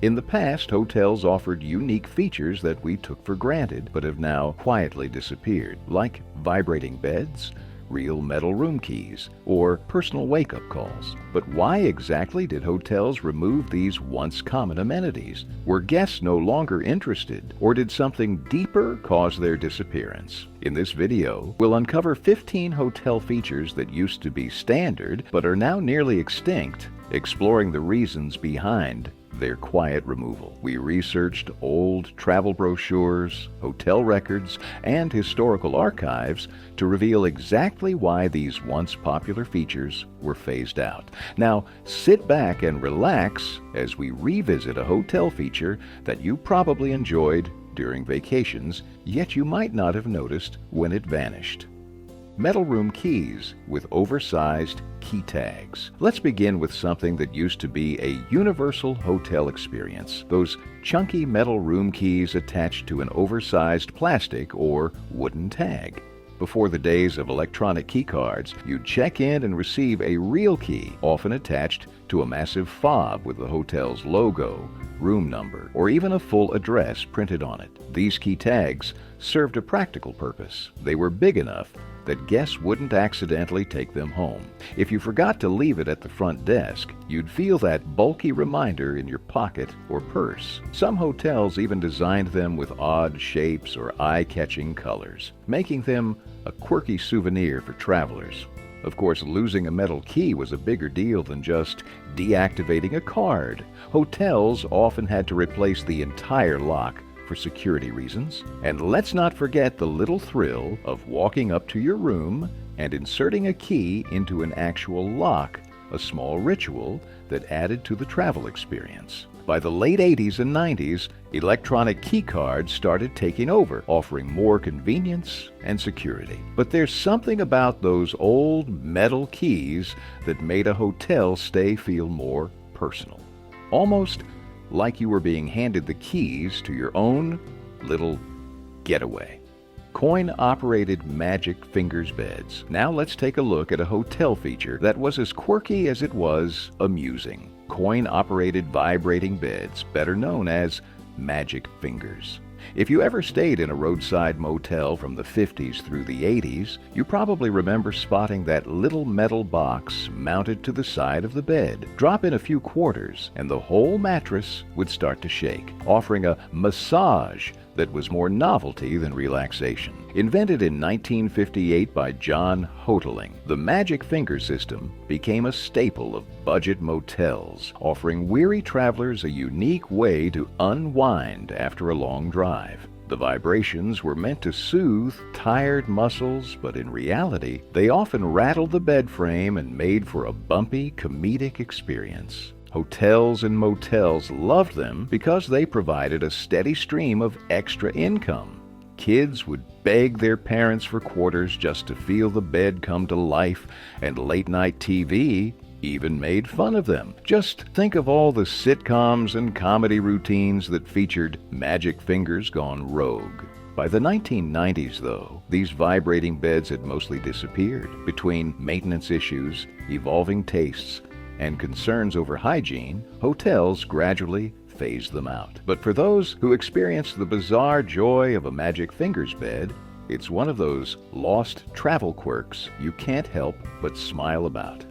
In the past, hotels offered unique features that we took for granted but have now quietly disappeared, like vibrating beds, real metal room keys, or personal wake-up calls. But why exactly did hotels remove these once common amenities? Were guests no longer interested, or did something deeper cause their disappearance? In this video, we'll uncover 15 hotel features that used to be standard but are now nearly extinct, exploring the reasons behind their quiet removal. We researched old travel brochures, hotel records, and historical archives to reveal exactly why these once popular features were phased out. Now, sit back and relax as we revisit a hotel feature that you probably enjoyed during vacations, yet you might not have noticed when it vanished. Metal room keys with oversized key tags. Let's begin with something that used to be a universal hotel experience. Those chunky metal room keys attached to an oversized plastic or wooden tag. Before the days of electronic key cards, you'd check in and receive a real key, often attached to a massive fob with the hotel's logo, room number, or even a full address printed on it. These key tags served a practical purpose. They were big enough that guests wouldn't accidentally take them home. If you forgot to leave it at the front desk, you'd feel that bulky reminder in your pocket or purse. Some hotels even designed them with odd shapes or eye-catching colors, making them a quirky souvenir for travelers. Of course, losing a metal key was a bigger deal than just deactivating a card. Hotels often had to replace the entire lock for security reasons. And let's not forget the little thrill of walking up to your room and inserting a key into an actual lock, a small ritual that added to the travel experience. By the late 80s and 90s, electronic key cards started taking over, offering more convenience and security. But there's something about those old metal keys that made a hotel stay feel more personal. Almost like you were being handed the keys to your own little getaway. Coin-operated magic fingers beds. Now let's take a look at a hotel feature that was as quirky as it was amusing. Coin-operated vibrating beds, better known as magic fingers. If you ever stayed in a roadside motel from the 50s through the 80s, you probably remember spotting that little metal box mounted to the side of the bed. Drop in a few quarters and the whole mattress would start to shake, offering a massage that was more novelty than relaxation. Invented in 1958 by John Hoteling, the Magic Finger system became a staple of budget motels, offering weary travelers a unique way to unwind after a long drive. The vibrations were meant to soothe tired muscles, but in reality, they often rattled the bed frame and made for a bumpy, comedic experience. Hotels and motels loved them because they provided a steady stream of extra income. Kids would beg their parents for quarters just to feel the bed come to life, and late-night TV even made fun of them. Just think of all the sitcoms and comedy routines that featured magic fingers gone rogue. By the 1990s, though, these vibrating beds had mostly disappeared. Between maintenance issues, evolving tastes, and concerns over hygiene, hotels gradually phased them out. But for those who experienced the bizarre joy of a magic fingers bed, it's one of those lost travel quirks you can't help but smile about.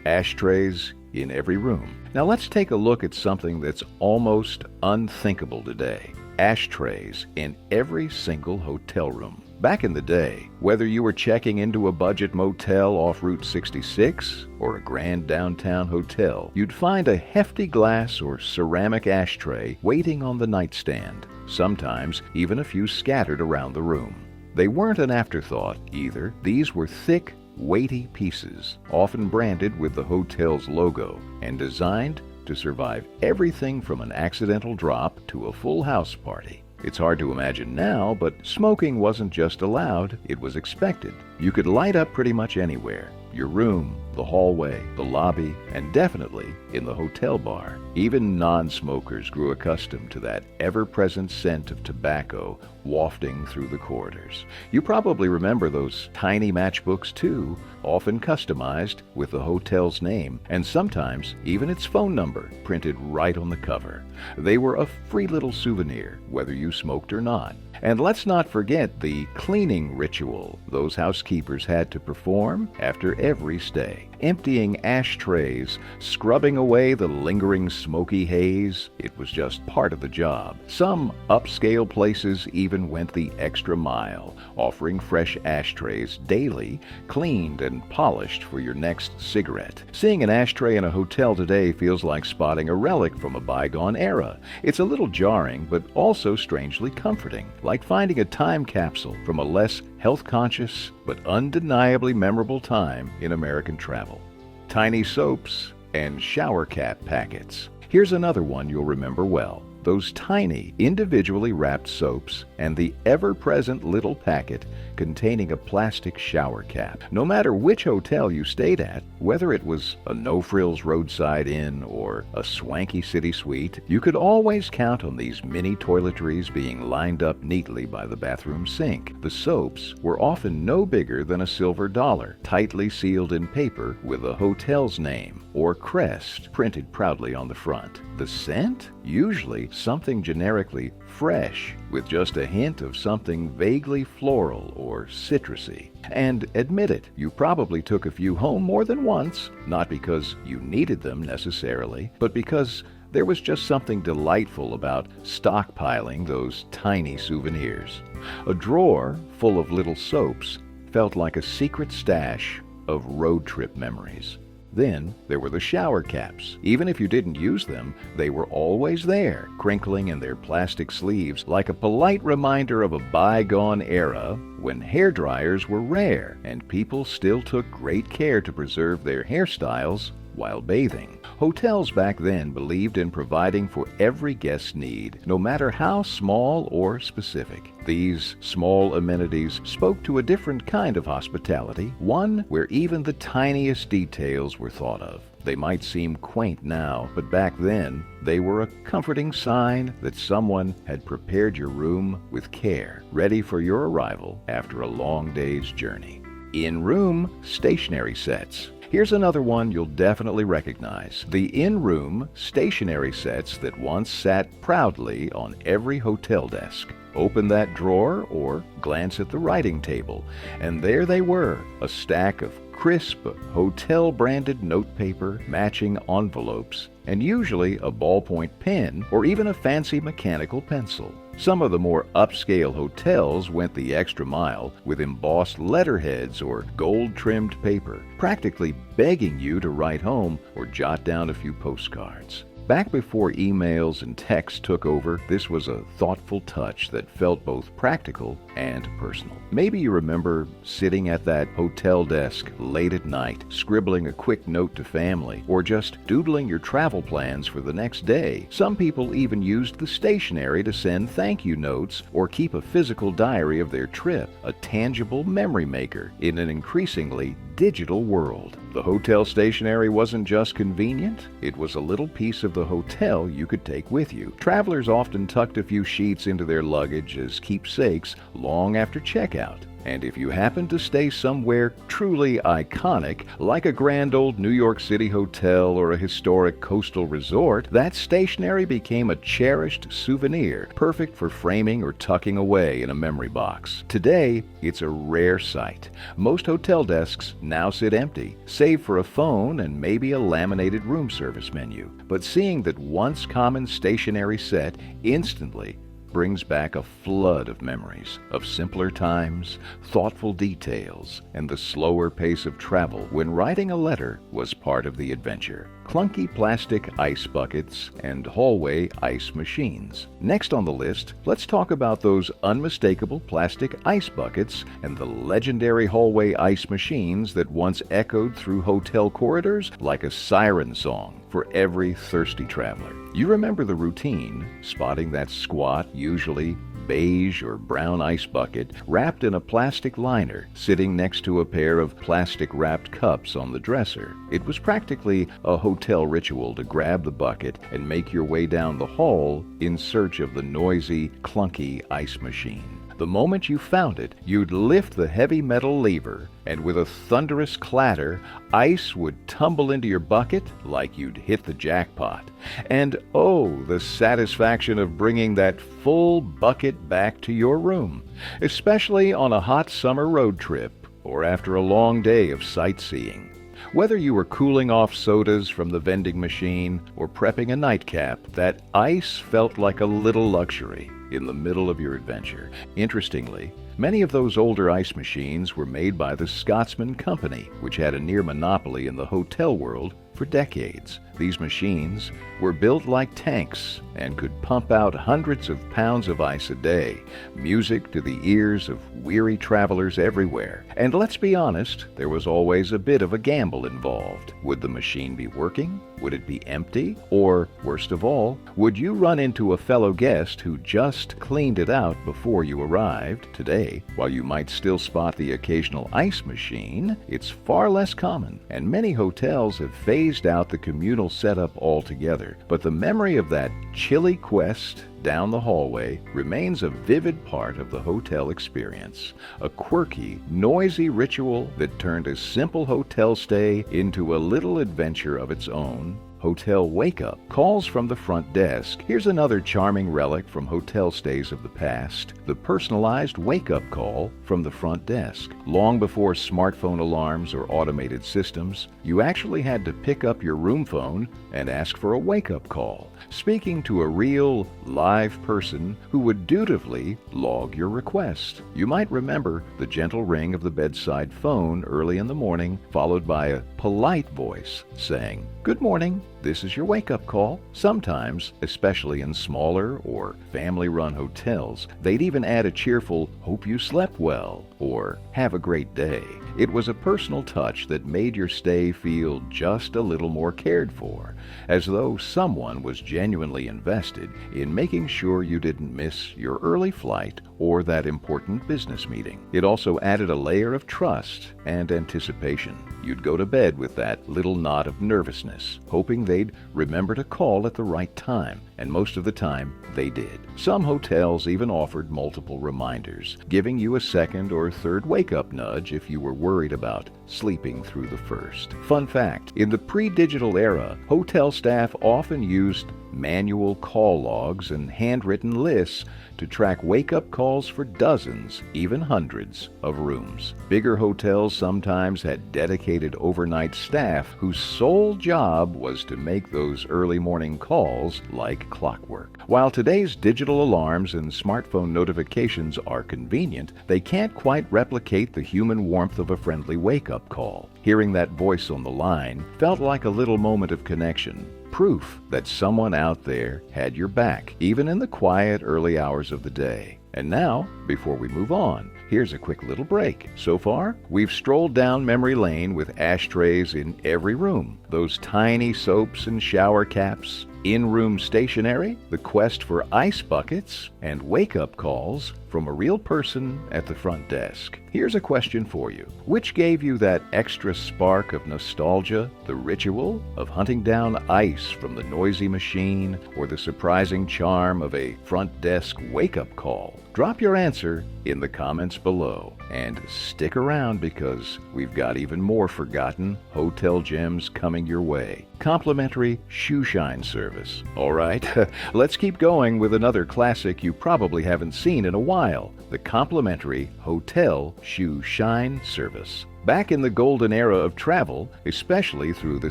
Ashtrays in every room. Now let's take a look at something that's almost unthinkable today. Ashtrays in every single hotel room. Back in the day, whether you were checking into a budget motel off Route 66 or a grand downtown hotel, you'd find a hefty glass or ceramic ashtray waiting on the nightstand, sometimes even a few scattered around the room. They weren't an afterthought either. These were thick, weighty pieces, often branded with the hotel's logo, and designed to survive everything from an accidental drop to a full house party. It's hard to imagine now, but smoking wasn't just allowed, it was expected. You could light up pretty much anywhere, your room, the hallway, the lobby, and definitely in the hotel bar. Even non-smokers grew accustomed to that ever-present scent of tobacco wafting through the corridors. You probably remember those tiny matchbooks too, often customized with the hotel's name and sometimes even its phone number printed right on the cover. They were a free little souvenir, whether you smoked or not. And let's not forget the cleaning ritual those housekeepers had to perform after every stay. Emptying ashtrays, scrubbing away the lingering smoky haze, it was just part of the job. Some upscale places even went the extra mile, offering fresh ashtrays daily, cleaned and polished for your next cigarette. Seeing an ashtray in a hotel today feels like spotting a relic from a bygone era. It's a little jarring, but also strangely comforting, like finding a time capsule from a less health-conscious but undeniably memorable time in American travel. Tiny soaps and shower cap packets. Here's another one you'll remember well. Those tiny, individually wrapped soaps and the ever-present little packet containing a plastic shower cap. No matter which hotel you stayed at, whether it was a no-frills roadside inn or a swanky city suite, you could always count on these mini toiletries being lined up neatly by the bathroom sink. The soaps were often no bigger than a silver dollar, tightly sealed in paper with a hotel's name or crest printed proudly on the front. The scent? Usually something generically fresh, with just a hint of something vaguely floral or citrusy. And admit it, you probably took a few home more than once, not because you needed them necessarily, but because there was just something delightful about stockpiling those tiny souvenirs. A drawer full of little soaps felt like a secret stash of road trip memories. Then there were the shower caps. Even if you didn't use them, they were always there, crinkling in their plastic sleeves like a polite reminder of a bygone era when hair dryers were rare and people still took great care to preserve their hairstyles while bathing. Hotels back then believed in providing for every guest's need, no matter how small or specific. These small amenities spoke to a different kind of hospitality, one where even the tiniest details were thought of. They might seem quaint now, but back then, they were a comforting sign that someone had prepared your room with care, ready for your arrival after a long day's journey. In-room stationery sets. Here's another one you'll definitely recognize. The in-room stationery sets that once sat proudly on every hotel desk. Open that drawer or glance at the writing table, and there they were, a stack of crisp, hotel-branded notepaper, matching envelopes, and usually a ballpoint pen or even a fancy mechanical pencil. Some of the more upscale hotels went the extra mile with embossed letterheads or gold-trimmed paper, practically begging you to write home or jot down a few postcards. Back before emails and text took over, this was a thoughtful touch that felt both practical and personal. Maybe you remember sitting at that hotel desk late at night, scribbling a quick note to family, or just doodling your travel plans for the next day. Some people even used the stationery to send thank you notes or keep a physical diary of their trip, a tangible memory maker in an increasingly digital world. The hotel stationery wasn't just convenient, it was a little piece of the hotel you could take with you. Travelers often tucked a few sheets into their luggage as keepsakes long after checkout. And if you happened to stay somewhere truly iconic, like a grand old New York City hotel or a historic coastal resort, that stationery became a cherished souvenir, perfect for framing or tucking away in a memory box. Today, it's a rare sight. Most hotel desks now sit empty, save for a phone and maybe a laminated room service menu. But seeing that once common stationery set instantly brings back a flood of memories of simpler times, thoughtful details, and the slower pace of travel when writing a letter was part of the adventure. Clunky plastic ice buckets and hallway ice machines. Next on the list, let's talk about those unmistakable plastic ice buckets and the legendary hallway ice machines that once echoed through hotel corridors like a siren song for every thirsty traveler. You remember the routine, spotting that squat, usually beige or brown ice bucket wrapped in a plastic liner sitting next to a pair of plastic-wrapped cups on the dresser. It was practically a hotel ritual to grab the bucket and make your way down the hall in search of the noisy, clunky ice machine. The moment you found it, you'd lift the heavy metal lever, and with a thunderous clatter, ice would tumble into your bucket like you'd hit the jackpot. And oh, the satisfaction of bringing that full bucket back to your room, especially on a hot summer road trip or after a long day of sightseeing. Whether you were cooling off sodas from the vending machine or prepping a nightcap, that ice felt like a little luxury in the middle of your adventure. Interestingly, many of those older ice machines were made by the Scotsman Company, which had a near monopoly in the hotel world for decades. These machines were built like tanks and could pump out hundreds of pounds of ice a day, music to the ears of weary travelers everywhere. And let's be honest, there was always a bit of a gamble involved. Would the machine be working? Would it be empty? Or, worst of all, would you run into a fellow guest who just cleaned it out before you arrived? Today, while you might still spot the occasional ice machine, it's far less common, and many hotels have phased out the communal setup altogether. But the memory of that chilly quest down the hallway remains a vivid part of the hotel experience. A quirky, noisy ritual that turned a simple hotel stay into a little adventure of its own. Hotel wake-up calls from the front desk. Here's another charming relic from hotel stays of the past, the personalized wake-up call from the front desk. Long before smartphone alarms or automated systems, you actually had to pick up your room phone and ask for a wake-up call, speaking to a real, live person who would dutifully log your request. You might remember the gentle ring of the bedside phone early in the morning, followed by a polite voice saying, "Good morning, this is your wake-up call." Sometimes, especially in smaller or family-run hotels, they'd even add a cheerful, "Hope you slept well," or "Have a great day." It was a personal touch that made your stay feel just a little more cared for, as though someone was genuinely invested in making sure you didn't miss your early flight or that important business meeting. It also added a layer of trust and anticipation. You'd go to bed with that little knot of nervousness, hoping they'd remember to call at the right time, and most of the time, they did. Some hotels even offered multiple reminders, giving you a second or third wake-up nudge if you were worried about sleeping through the first. Fun fact, in the pre-digital era, hotel staff often used manual call logs and handwritten lists to track wake-up calls for dozens, even hundreds, of rooms. Bigger hotels sometimes had dedicated overnight staff whose sole job was to make those early morning calls like clockwork. While today's digital alarms and smartphone notifications are convenient, they can't quite replicate the human warmth of a friendly wake-up call. Hearing that voice on the line felt like a little moment of connection. Proof that someone out there had your back, even in the quiet early hours of the day. And now, before we move on, here's a quick little break. So far, we've strolled down memory lane with ashtrays in every room, those tiny soaps and shower caps, in-room stationery, the quest for ice buckets, and wake-up calls from a real person at the front desk. Here's a question for you. Which gave you that extra spark of nostalgia, the ritual of hunting down ice from the noisy machine, or the surprising charm of a front desk wake-up call? Drop your answer in the comments below. And stick around because we've got even more forgotten hotel gems coming your way. Complimentary shoe shine service. All right, let's keep going with another classic you probably haven't seen in a while, the complimentary hotel shoe shine service. Back in the golden era of travel, especially through the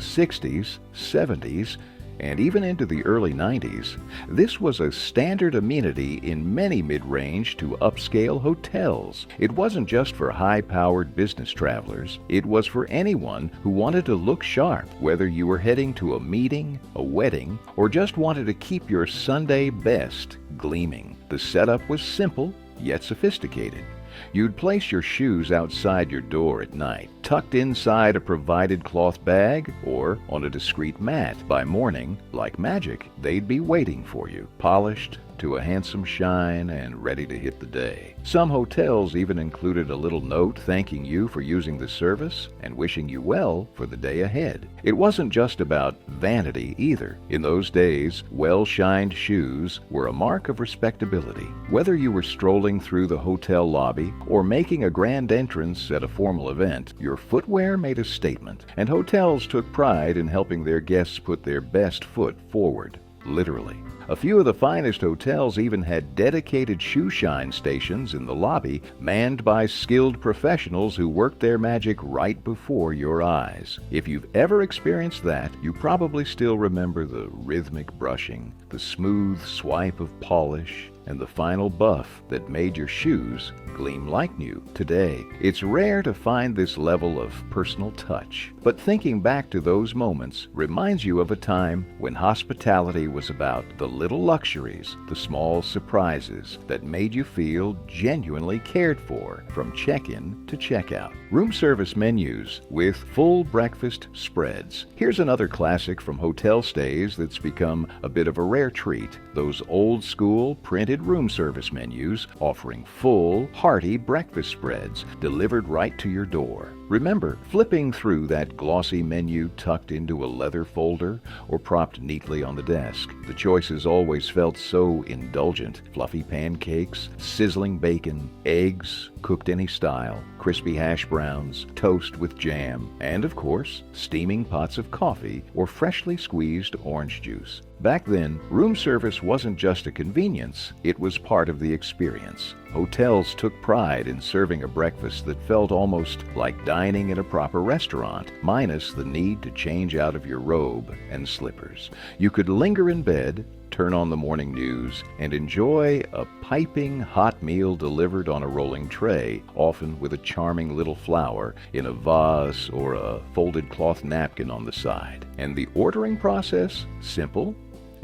60s, 70s, and even into the early 90s, this was a standard amenity in many mid-range to upscale hotels. It wasn't just for high-powered business travelers. It was for anyone who wanted to look sharp, whether you were heading to a meeting, a wedding, or just wanted to keep your Sunday best gleaming. The setup was simple, yet sophisticated. You'd place your shoes outside your door at night, tucked inside a provided cloth bag or on a discreet mat. By morning, like magic, they'd be waiting for you, polished to to a handsome shine and ready to hit the day. Some hotels even included a little note thanking you for using the service and wishing you well for the day ahead. It wasn't just about vanity either. In those days, well-shined shoes were a mark of respectability. Whether you were strolling through the hotel lobby or making a grand entrance at a formal event, your footwear made a statement, and hotels took pride in helping their guests put their best foot forward, literally. A few of the finest hotels even had dedicated shoe shine stations in the lobby, manned by skilled professionals who worked their magic right before your eyes. If you've ever experienced that, you probably still remember the rhythmic brushing, the smooth swipe of polish, and the final buff that made your shoes gleam like new. Today, it's rare to find this level of personal touch, but thinking back to those moments reminds you of a time when hospitality was about the little luxuries, the small surprises that made you feel genuinely cared for from check-in to check-out. Room service menus with full breakfast spreads. Here's another classic from hotel stays that's become a bit of a rare treat. Those old-school printed room service menus offering full, hearty breakfast spreads delivered right to your door. Remember flipping through that glossy menu tucked into a leather folder or propped neatly on the desk. The choices always felt so indulgent. Fluffy pancakes, sizzling bacon, eggs cooked any style, crispy hash browns, toast with jam, and of course, steaming pots of coffee or freshly squeezed orange juice. Back then, room service wasn't just a convenience, it was part of the experience. Hotels took pride in serving a breakfast that felt almost like dining in a proper restaurant, minus the need to change out of your robe and slippers. You could linger in bed, turn on the morning news, and enjoy a piping hot meal delivered on a rolling tray, often with a charming little flower in a vase or a folded cloth napkin on the side. And the ordering process? Simple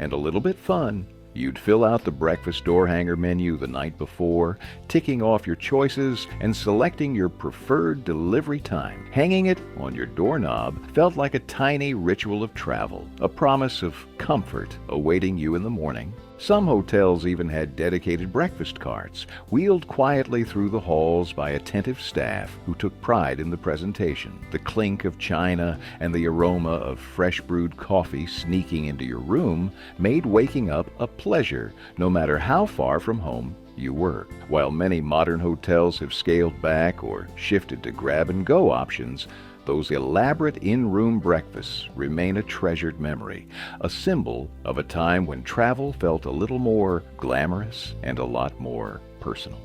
and a little bit fun. You'd fill out the breakfast door hanger menu the night before, ticking off your choices and selecting your preferred delivery time. Hanging it on your doorknob felt like a tiny ritual of travel, a promise of comfort awaiting you in the morning. Some hotels even had dedicated breakfast carts, wheeled quietly through the halls by attentive staff who took pride in the presentation. The clink of china and the aroma of fresh brewed coffee sneaking into your room made waking up a pleasure, no matter how far from home you were. While many modern hotels have scaled back or shifted to grab-and-go options, those elaborate in-room breakfasts remain a treasured memory, a symbol of a time when travel felt a little more glamorous and a lot more personal.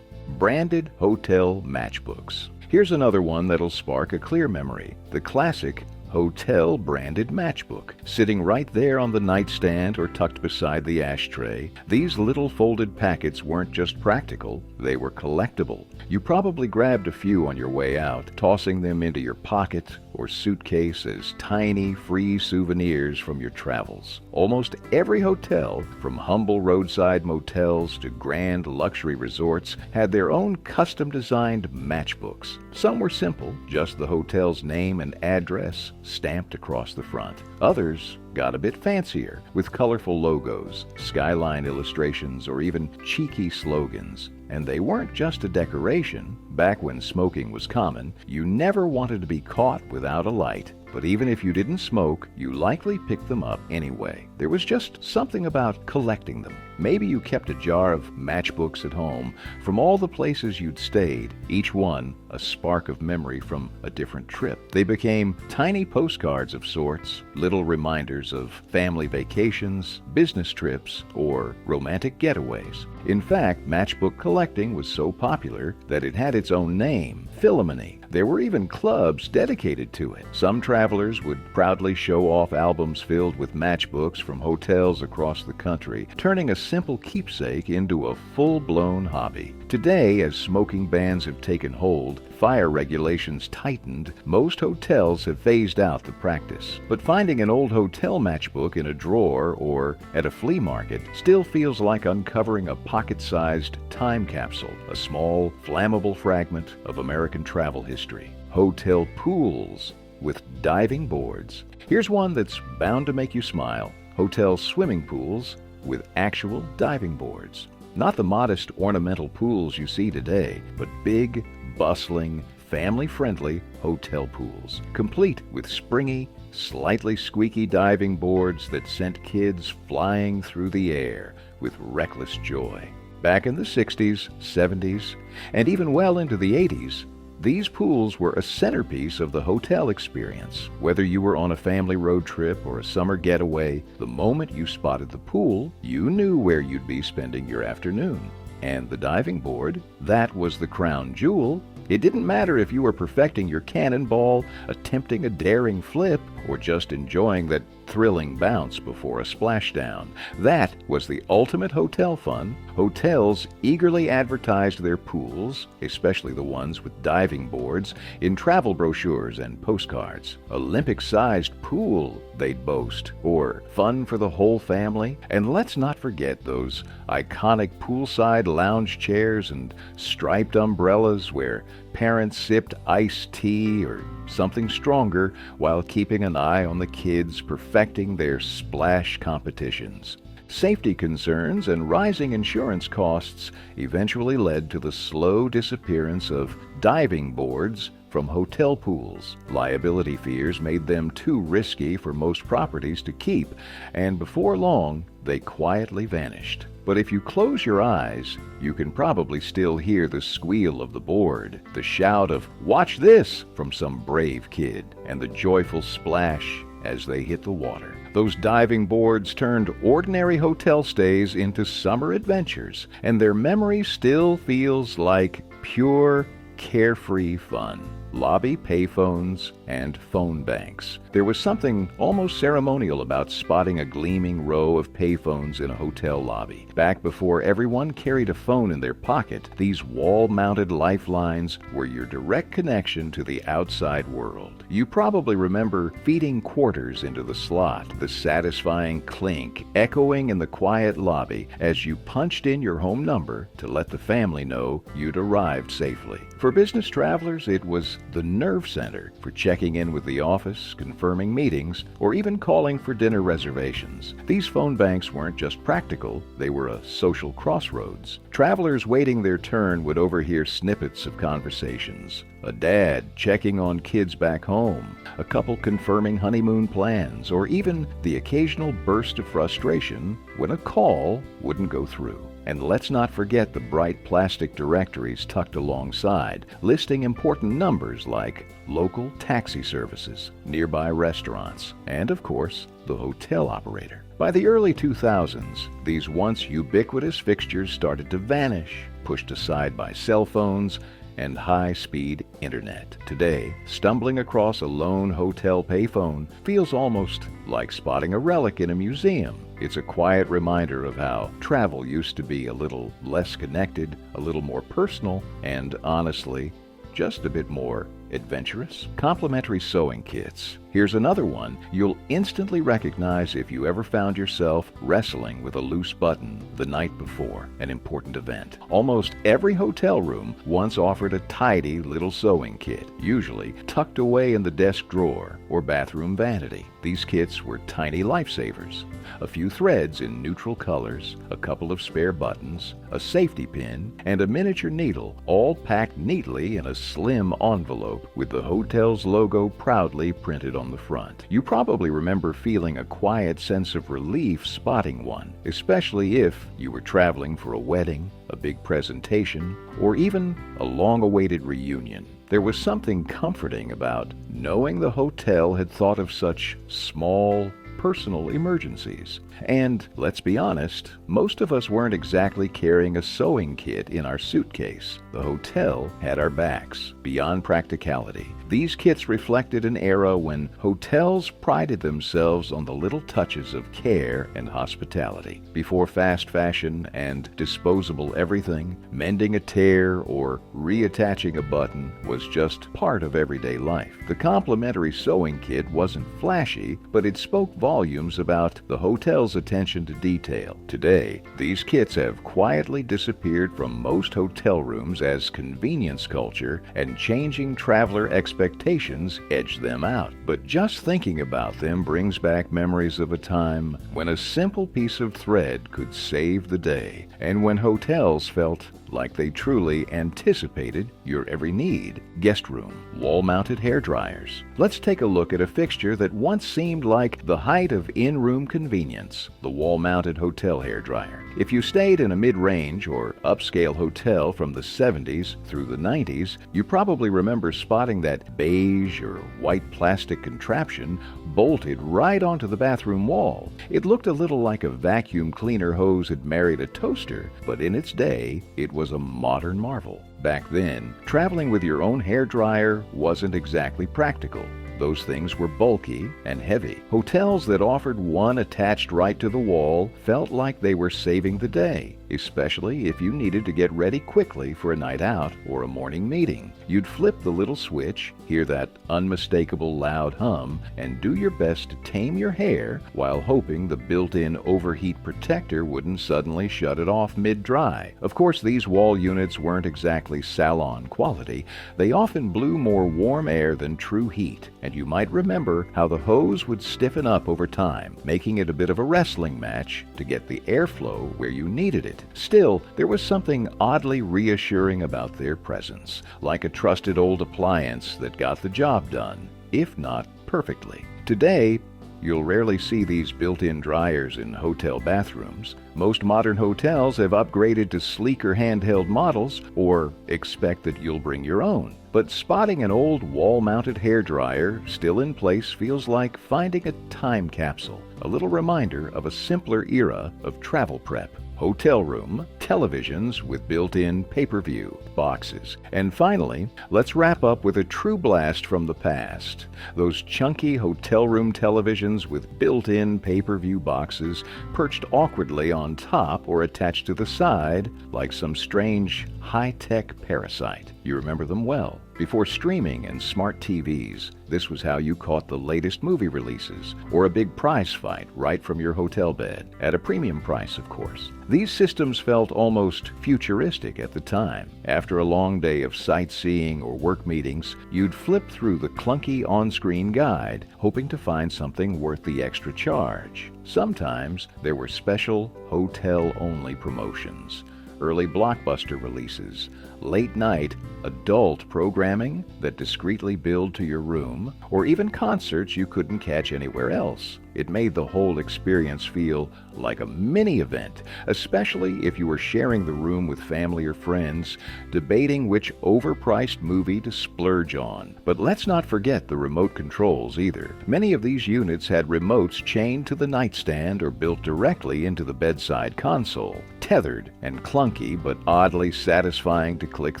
Branded hotel matchbooks. Here's another one that'll spark a clear memory. The classic hotel branded matchbook, sitting right there on the nightstand or tucked beside the ashtray. These little folded packets weren't just practical, they were collectible. You probably grabbed a few on your way out, tossing them into your pocket or suitcase as tiny free souvenirs from your travels. Almost every hotel, from humble roadside motels to grand luxury resorts, had their own custom-designed matchbooks. Some were simple, just the hotel's name and address stamped across the front. Others got a bit fancier, with colorful logos, skyline illustrations, or even cheeky slogans. And they weren't just a decoration. Back when smoking was common, you never wanted to be caught without a light. But even if you didn't smoke, you likely picked them up anyway. There was just something about collecting them. Maybe you kept a jar of matchbooks at home from all the places you'd stayed, each one a spark of memory from a different trip. They became tiny postcards of sorts, little reminders of family vacations, business trips, or romantic getaways. In fact, matchbook collecting was so popular that it had its own name, Philomeny. There were even clubs dedicated to it. Some travelers would proudly show off albums filled with matchbooks from hotels across the country, turning a simple keepsake into a full-blown hobby. Today, as smoking bans have taken hold, fire regulations tightened, most hotels have phased out the practice. But finding an old hotel matchbook in a drawer or at a flea market still feels like uncovering a pocket-sized time capsule, a small, flammable fragment of American travel history. Hotel pools with diving boards. Here's one that's bound to make you smile. Hotel swimming pools with actual diving boards. Not the modest ornamental pools you see today, but big, bustling, family-friendly hotel pools, complete with springy, slightly squeaky diving boards that sent kids flying through the air with reckless joy. Back in the 60s, 70s, and even well into the 80s, these pools were a centerpiece of the hotel experience. Whether you were on a family road trip or a summer getaway, the moment you spotted the pool, you knew where you'd be spending your afternoon. And the diving board, that was the crown jewel. It didn't matter if you were perfecting your cannonball, attempting a daring flip, or just enjoying that thrilling bounce before a splashdown. That was the ultimate hotel fun. Hotels eagerly advertised their pools, especially the ones with diving boards, in travel brochures and postcards. Olympic-sized pool, they'd boast, or fun for the whole family. And let's not forget those iconic poolside lounge chairs and striped umbrellas where parents sipped iced tea or something stronger while keeping an eye on the kids perfecting their splash competitions. Safety concerns and rising insurance costs eventually led to the slow disappearance of diving boards from hotel pools. Liability fears made them too risky for most properties to keep, and before long, they quietly vanished. But if you close your eyes, you can probably still hear the squeal of the board, the shout of "Watch this!" from some brave kid, and the joyful splash as they hit the water. Those diving boards turned ordinary hotel stays into summer adventures, and their memory still feels like pure, carefree fun. Lobby payphones and phone banks. There was something almost ceremonial about spotting a gleaming row of payphones in a hotel lobby. Back before everyone carried a phone in their pocket, these wall-mounted lifelines were your direct connection to the outside world. You probably remember feeding quarters into the slot, the satisfying clink echoing in the quiet lobby as you punched in your home number to let the family know you'd arrived safely. For business travelers, it was the nerve center for checking in with the office, confirming meetings, or even calling for dinner reservations. These phone banks weren't just practical, they were a social crossroads. Travelers waiting their turn would overhear snippets of conversations. A dad checking on kids back home, a couple confirming honeymoon plans, or even the occasional burst of frustration when a call wouldn't go through. And let's not forget the bright plastic directories tucked alongside, listing important numbers like local taxi services, nearby restaurants, and of course, the hotel operator. By the early 2000s, these once ubiquitous fixtures started to vanish, pushed aside by cell phones and high-speed internet. Today, stumbling across a lone hotel payphone feels almost like spotting a relic in a museum. It's a quiet reminder of how travel used to be a little less connected, a little more personal, and honestly, just a bit more adventurous. Complimentary sewing kits. Here's another one you'll instantly recognize if you ever found yourself wrestling with a loose button the night before an important event. Almost every hotel room once offered a tidy little sewing kit, usually tucked away in the desk drawer or bathroom vanity. These kits were tiny lifesavers. A few threads in neutral colors, a couple of spare buttons, a safety pin, and a miniature needle, all packed neatly in a slim envelope with the hotel's logo proudly printed on the front. You probably remember feeling a quiet sense of relief spotting one, especially if you were traveling for a wedding, a big presentation, or even a long-awaited reunion. There was something comforting about knowing the hotel had thought of such small, personal emergencies. And let's be honest, most of us weren't exactly carrying a sewing kit in our suitcase. The hotel had our backs. Beyond practicality, these kits reflected an era when hotels prided themselves on the little touches of care and hospitality. Before fast fashion and disposable everything, mending a tear or reattaching a button was just part of everyday life. The complimentary sewing kit wasn't flashy, but it spoke volumes about the hotel's attention to detail. Today, these kits have quietly disappeared from most hotel rooms as convenience culture and changing traveler expectations expectations edged them out. But just thinking about them brings back memories of a time when a simple piece of thread could save the day, and when hotels felt like they truly anticipated your every need. Guest room, wall-mounted hair dryers. Let's take a look at a fixture that once seemed like the height of in-room convenience, the wall-mounted hotel hair dryer. If you stayed in a mid-range or upscale hotel from the 70s through the 90s, you probably remember spotting that beige or white plastic contraption bolted right onto the bathroom wall. It looked a little like a vacuum cleaner hose had married a toaster, but in its day, it was a modern marvel. Back then, traveling with your own hair dryer wasn't exactly practical. Those things were bulky and heavy. Hotels that offered one attached right to the wall felt like they were saving the day, especially if you needed to get ready quickly for a night out or a morning meeting. You'd flip the little switch, hear that unmistakable loud hum, and do your best to tame your hair while hoping the built-in overheat protector wouldn't suddenly shut it off mid-dry. Of course, these wall units weren't exactly salon quality. They often blew more warm air than true heat, and you might remember how the hose would stiffen up over time, making it a bit of a wrestling match to get the airflow where you needed it. Still, there was something oddly reassuring about their presence, like a trusted old appliance that got the job done, if not perfectly. Today, you'll rarely see these built-in dryers in hotel bathrooms. Most modern hotels have upgraded to sleeker handheld models or expect that you'll bring your own. But spotting an old wall-mounted hair dryer still in place feels like finding a time capsule, a little reminder of a simpler era of travel prep. Hotel room, televisions with built-in pay-per-view boxes. And finally, let's wrap up with a true blast from the past. Those chunky hotel room televisions with built-in pay-per-view boxes perched awkwardly on top or attached to the side like some strange high-tech parasite. You remember them well. Before streaming and smart TVs, this was how you caught the latest movie releases or a big prize fight right from your hotel bed, at a premium price, of course. These systems felt almost futuristic at the time. After a long day of sightseeing or work meetings, you'd flip through the clunky on-screen guide, hoping to find something worth the extra charge. Sometimes there were special hotel-only promotions, early blockbuster releases, late-night adult programming that discreetly billed to your room, or even concerts you couldn't catch anywhere else. It made the whole experience feel like a mini-event, especially if you were sharing the room with family or friends, debating which overpriced movie to splurge on. But let's not forget the remote controls either. Many of these units had remotes chained to the nightstand or built directly into the bedside console. Tethered and clunky, but oddly satisfying to click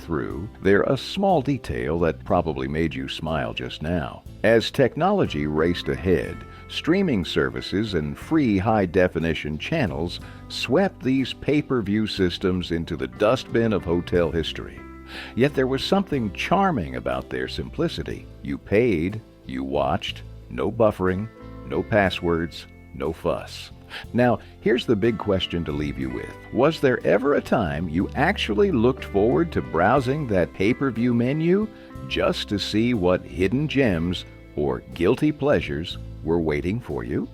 through, they're a small detail that probably made you smile just now. As technology raced ahead, streaming services and free high-definition channels swept these pay-per-view systems into the dustbin of hotel history. Yet there was something charming about their simplicity. You paid, you watched, no buffering, no passwords, no fuss. Now, here's the big question to leave you with. Was there ever a time you actually looked forward to browsing that pay-per-view menu just to see what hidden gems or guilty pleasures were waiting for you?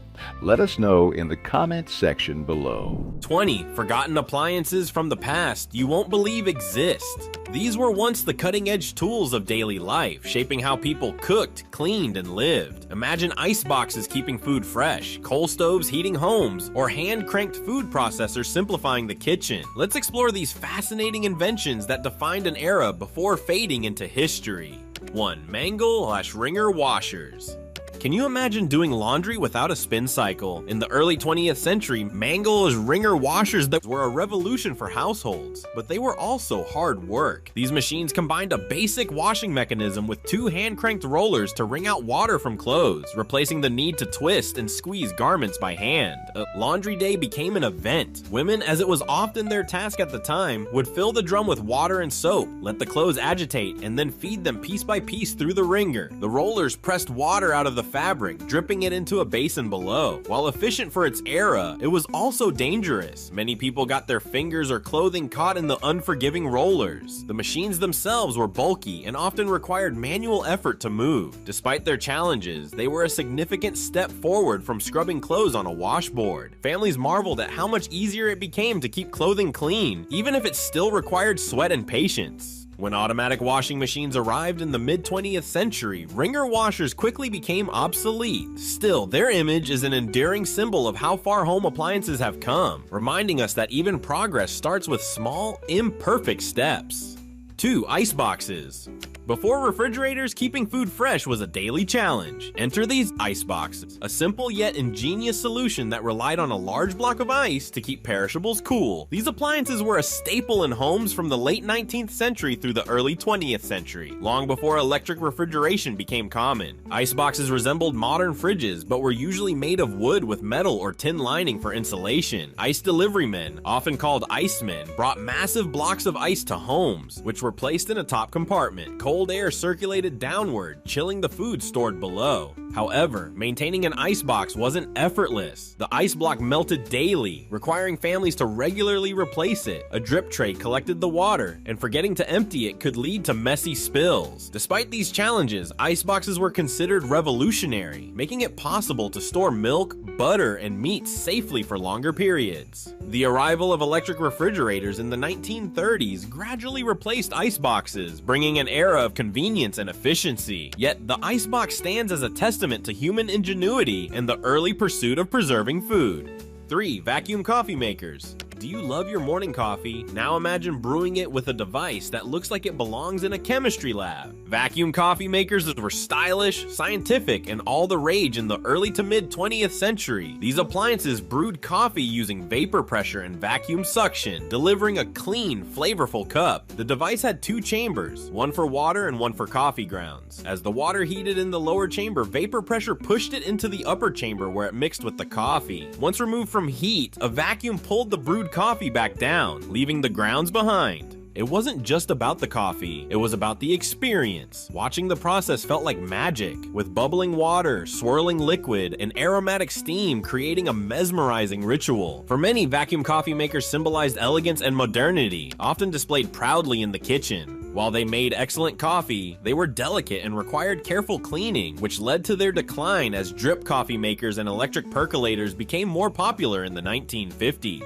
Let us know in the comment section below. 20 forgotten appliances from the past you won't believe exist. These were once the cutting-edge tools of daily life, shaping how people cooked, cleaned, and lived. Imagine ice boxes keeping food fresh, coal stoves heating homes, or hand-cranked food processors simplifying the kitchen. Let's explore these fascinating inventions that defined an era before fading into history. 1. Mangle/wringer washers. Can you imagine doing laundry without a spin cycle? In the early 20th century, Mangle/wringer washers that were a revolution for households, but they were also hard work. These machines combined a basic washing mechanism with 2 hand-cranked rollers to wring out water from clothes, replacing the need to twist and squeeze garments by hand. Laundry day became an event. Women, as it was often their task at the time, would fill the drum with water and soap, let the clothes agitate, and then feed them piece by piece through the wringer. The rollers pressed water out of the fabric, dripping it into a basin below. While efficient for its era, it was also dangerous. Many people got their fingers or clothing caught in the unforgiving rollers. The machines themselves were bulky and often required manual effort to move. Despite their challenges, they were a significant step forward from scrubbing clothes on a washboard. Families marveled at how much easier it became to keep clothing clean, even if it still required sweat and patience. When automatic washing machines arrived in the mid-20th century, wringer washers quickly became obsolete. Still, their image is an enduring symbol of how far home appliances have come, reminding us that even progress starts with small, imperfect steps. 2. Ice boxes. Before refrigerators, keeping food fresh was a daily challenge. Enter these ice boxes, a simple yet ingenious solution that relied on a large block of ice to keep perishables cool. These appliances were a staple in homes from the late 19th century through the early 20th century, long before electric refrigeration became common. Ice boxes resembled modern fridges, but were usually made of wood with metal or tin lining for insulation. Ice delivery men, often called icemen, brought massive blocks of ice to homes, which were placed in a top compartment. Cold air circulated downward, chilling the food stored below. However, maintaining an ice box wasn't effortless. The ice block melted daily, requiring families to regularly replace it. A drip tray collected the water, and forgetting to empty it could lead to messy spills. Despite these challenges, ice boxes were considered revolutionary, making it possible to store milk, butter, and meat safely for longer periods. The arrival of electric refrigerators in the 1930s gradually replaced ice boxes, bringing an era of convenience and efficiency. Yet, the icebox stands as a testament to human ingenuity and the early pursuit of preserving food. 3. Vacuum coffee makers. Do you love your morning coffee? Now imagine brewing it with a device that looks like it belongs in a chemistry lab. Vacuum coffee makers were stylish, scientific, and all the rage in the early to mid 20th century. These appliances brewed coffee using vapor pressure and vacuum suction, delivering a clean, flavorful cup. The device had 2 chambers, one for water and one for coffee grounds. As the water heated in the lower chamber, vapor pressure pushed it into the upper chamber where it mixed with the coffee. Once removed from heat, a vacuum pulled the brewed coffee back down, leaving the grounds behind. It wasn't just about the coffee, it was about the experience. Watching the process felt like magic, with bubbling water, swirling liquid, and aromatic steam creating a mesmerizing ritual. For many, vacuum coffee makers symbolized elegance and modernity, often displayed proudly in the kitchen. While they made excellent coffee, they were delicate and required careful cleaning, which led to their decline as drip coffee makers and electric percolators became more popular in the 1950s.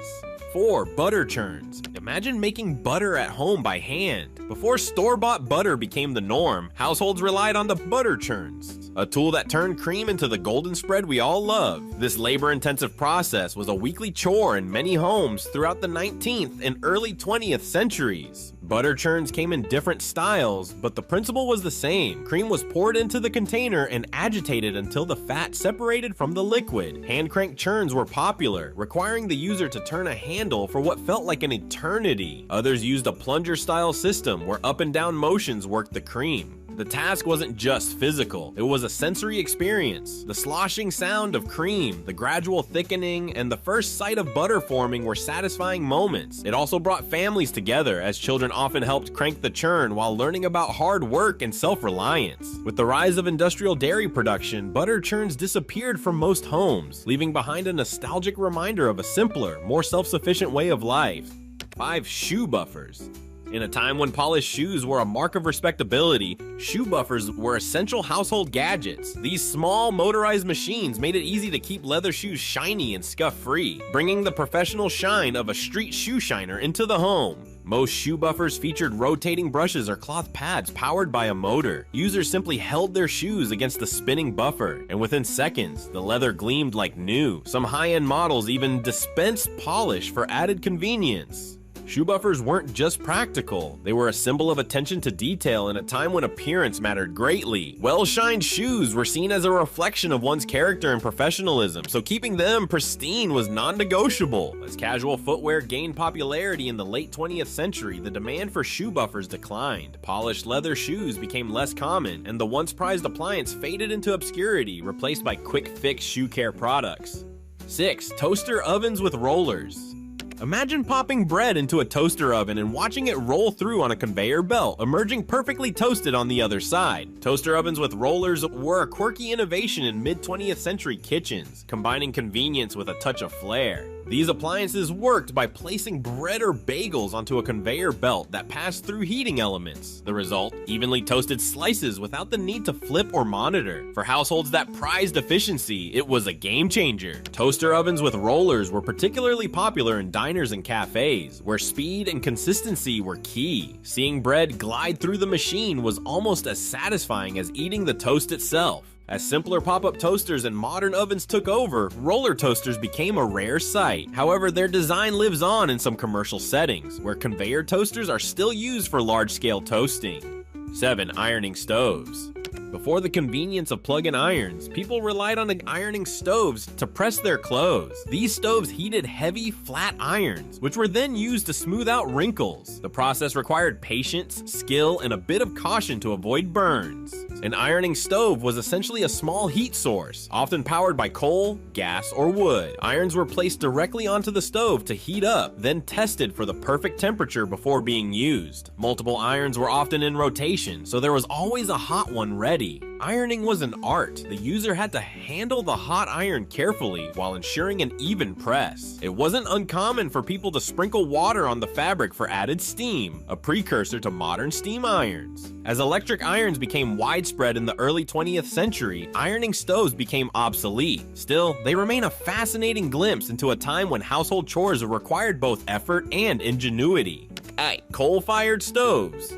4. Butter churns. Imagine making butter at home by hand. Before store-bought butter became the norm, households relied on the butter churns, a tool that turned cream into the golden spread we all love. This labor-intensive process was a weekly chore in many homes throughout the 19th and early 20th centuries. Butter churns came in different styles, but the principle was the same. Cream was poured into the container and agitated until the fat separated from the liquid. Hand-crank churns were popular, requiring the user to turn a handle for what felt like an eternity. Others used a plunger-style system where up and down motions worked the cream. The task wasn't just physical, it was a sensory experience. The sloshing sound of cream, the gradual thickening, and the first sight of butter forming were satisfying moments. It also brought families together, as children often helped crank the churn while learning about hard work and self-reliance. With the rise of industrial dairy production, butter churns disappeared from most homes, leaving behind a nostalgic reminder of a simpler, more self-sufficient way of life. 5. Shoe buffers. In a time when polished shoes were a mark of respectability, shoe buffers were essential household gadgets. These small, motorized machines made it easy to keep leather shoes shiny and scuff-free, bringing the professional shine of a street shoe shiner into the home. Most shoe buffers featured rotating brushes or cloth pads powered by a motor. Users simply held their shoes against the spinning buffer, and within seconds, the leather gleamed like new. Some high-end models even dispensed polish for added convenience. Shoe buffers weren't just practical, they were a symbol of attention to detail in a time when appearance mattered greatly. Well-shined shoes were seen as a reflection of one's character and professionalism, so keeping them pristine was non-negotiable. As casual footwear gained popularity in the late 20th century, the demand for shoe buffers declined. Polished leather shoes became less common, and the once prized appliance faded into obscurity, replaced by quick-fix shoe care products. 6. Toaster ovens with rollers. Imagine popping bread into a toaster oven and watching it roll through on a conveyor belt, emerging perfectly toasted on the other side. Toaster ovens with rollers were a quirky innovation in mid-20th century kitchens, combining convenience with a touch of flair. These appliances worked by placing bread or bagels onto a conveyor belt that passed through heating elements. The result? Evenly toasted slices without the need to flip or monitor. For households that prized efficiency, it was a game changer. Toaster ovens with rollers were particularly popular in diners and cafes, where speed and consistency were key. Seeing bread glide through the machine was almost as satisfying as eating the toast itself. As simpler pop-up toasters and modern ovens took over, roller toasters became a rare sight. However, their design lives on in some commercial settings, where conveyor toasters are still used for large-scale toasting. 7. Ironing stoves. Before the convenience of plug-in irons, people relied on ironing stoves to press their clothes. These stoves heated heavy, flat irons, which were then used to smooth out wrinkles. The process required patience, skill, and a bit of caution to avoid burns. An ironing stove was essentially a small heat source, often powered by coal, gas, or wood. Irons were placed directly onto the stove to heat up, then tested for the perfect temperature before being used. Multiple irons were often in rotation, so there was always a hot one ready. Ironing was an art. The user had to handle the hot iron carefully while ensuring an even press. It wasn't uncommon for people to sprinkle water on the fabric for added steam, a precursor to modern steam irons. As electric irons became widespread in the early 20th century, ironing stoves became obsolete. Still, they remain a fascinating glimpse into a time when household chores required both effort and ingenuity. Coal-fired stoves.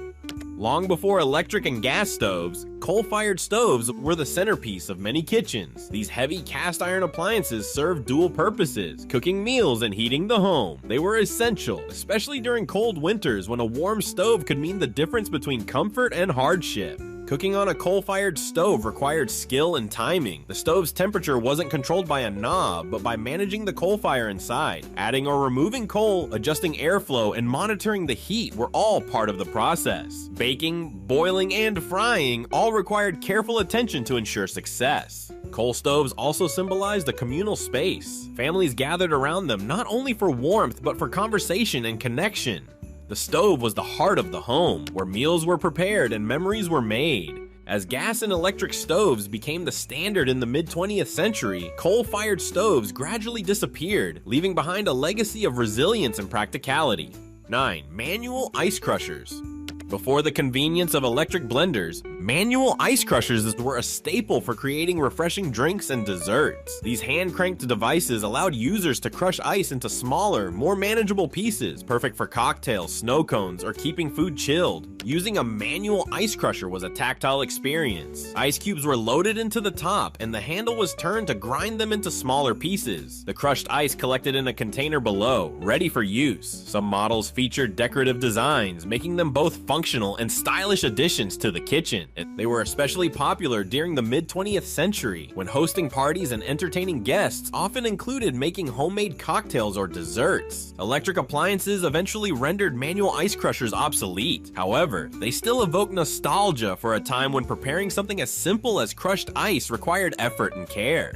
Long before electric and gas stoves, coal-fired stoves were the centerpiece of many kitchens. These heavy cast iron appliances served dual purposes, cooking meals and heating the home. They were essential, especially during cold winters when a warm stove could mean the difference between comfort and hardship. Cooking on a coal-fired stove required skill and timing. The stove's temperature wasn't controlled by a knob, but by managing the coal fire inside. Adding or removing coal, adjusting airflow, and monitoring the heat were all part of the process. Baking, boiling, and frying all required careful attention to ensure success. Coal stoves also symbolized a communal space. Families gathered around them not only for warmth, but for conversation and connection. The stove was the heart of the home, where meals were prepared and memories were made. As gas and electric stoves became the standard in the mid-20th century, coal-fired stoves gradually disappeared, leaving behind a legacy of resilience and practicality. 9. Manual ice crushers. Before the convenience of electric blenders, manual ice crushers were a staple for creating refreshing drinks and desserts. These hand-cranked devices allowed users to crush ice into smaller, more manageable pieces, perfect for cocktails, snow cones, or keeping food chilled. Using a manual ice crusher was a tactile experience. Ice cubes were loaded into the top, and the handle was turned to grind them into smaller pieces. The crushed ice collected in a container below, ready for use. Some models featured decorative designs, making them both functional and stylish additions to the kitchen. They were especially popular during the mid-20th century, when hosting parties and entertaining guests often included making homemade cocktails or desserts. Electric appliances eventually rendered manual ice crushers obsolete. However, they still evoke nostalgia for a time when preparing something as simple as crushed ice required effort and care.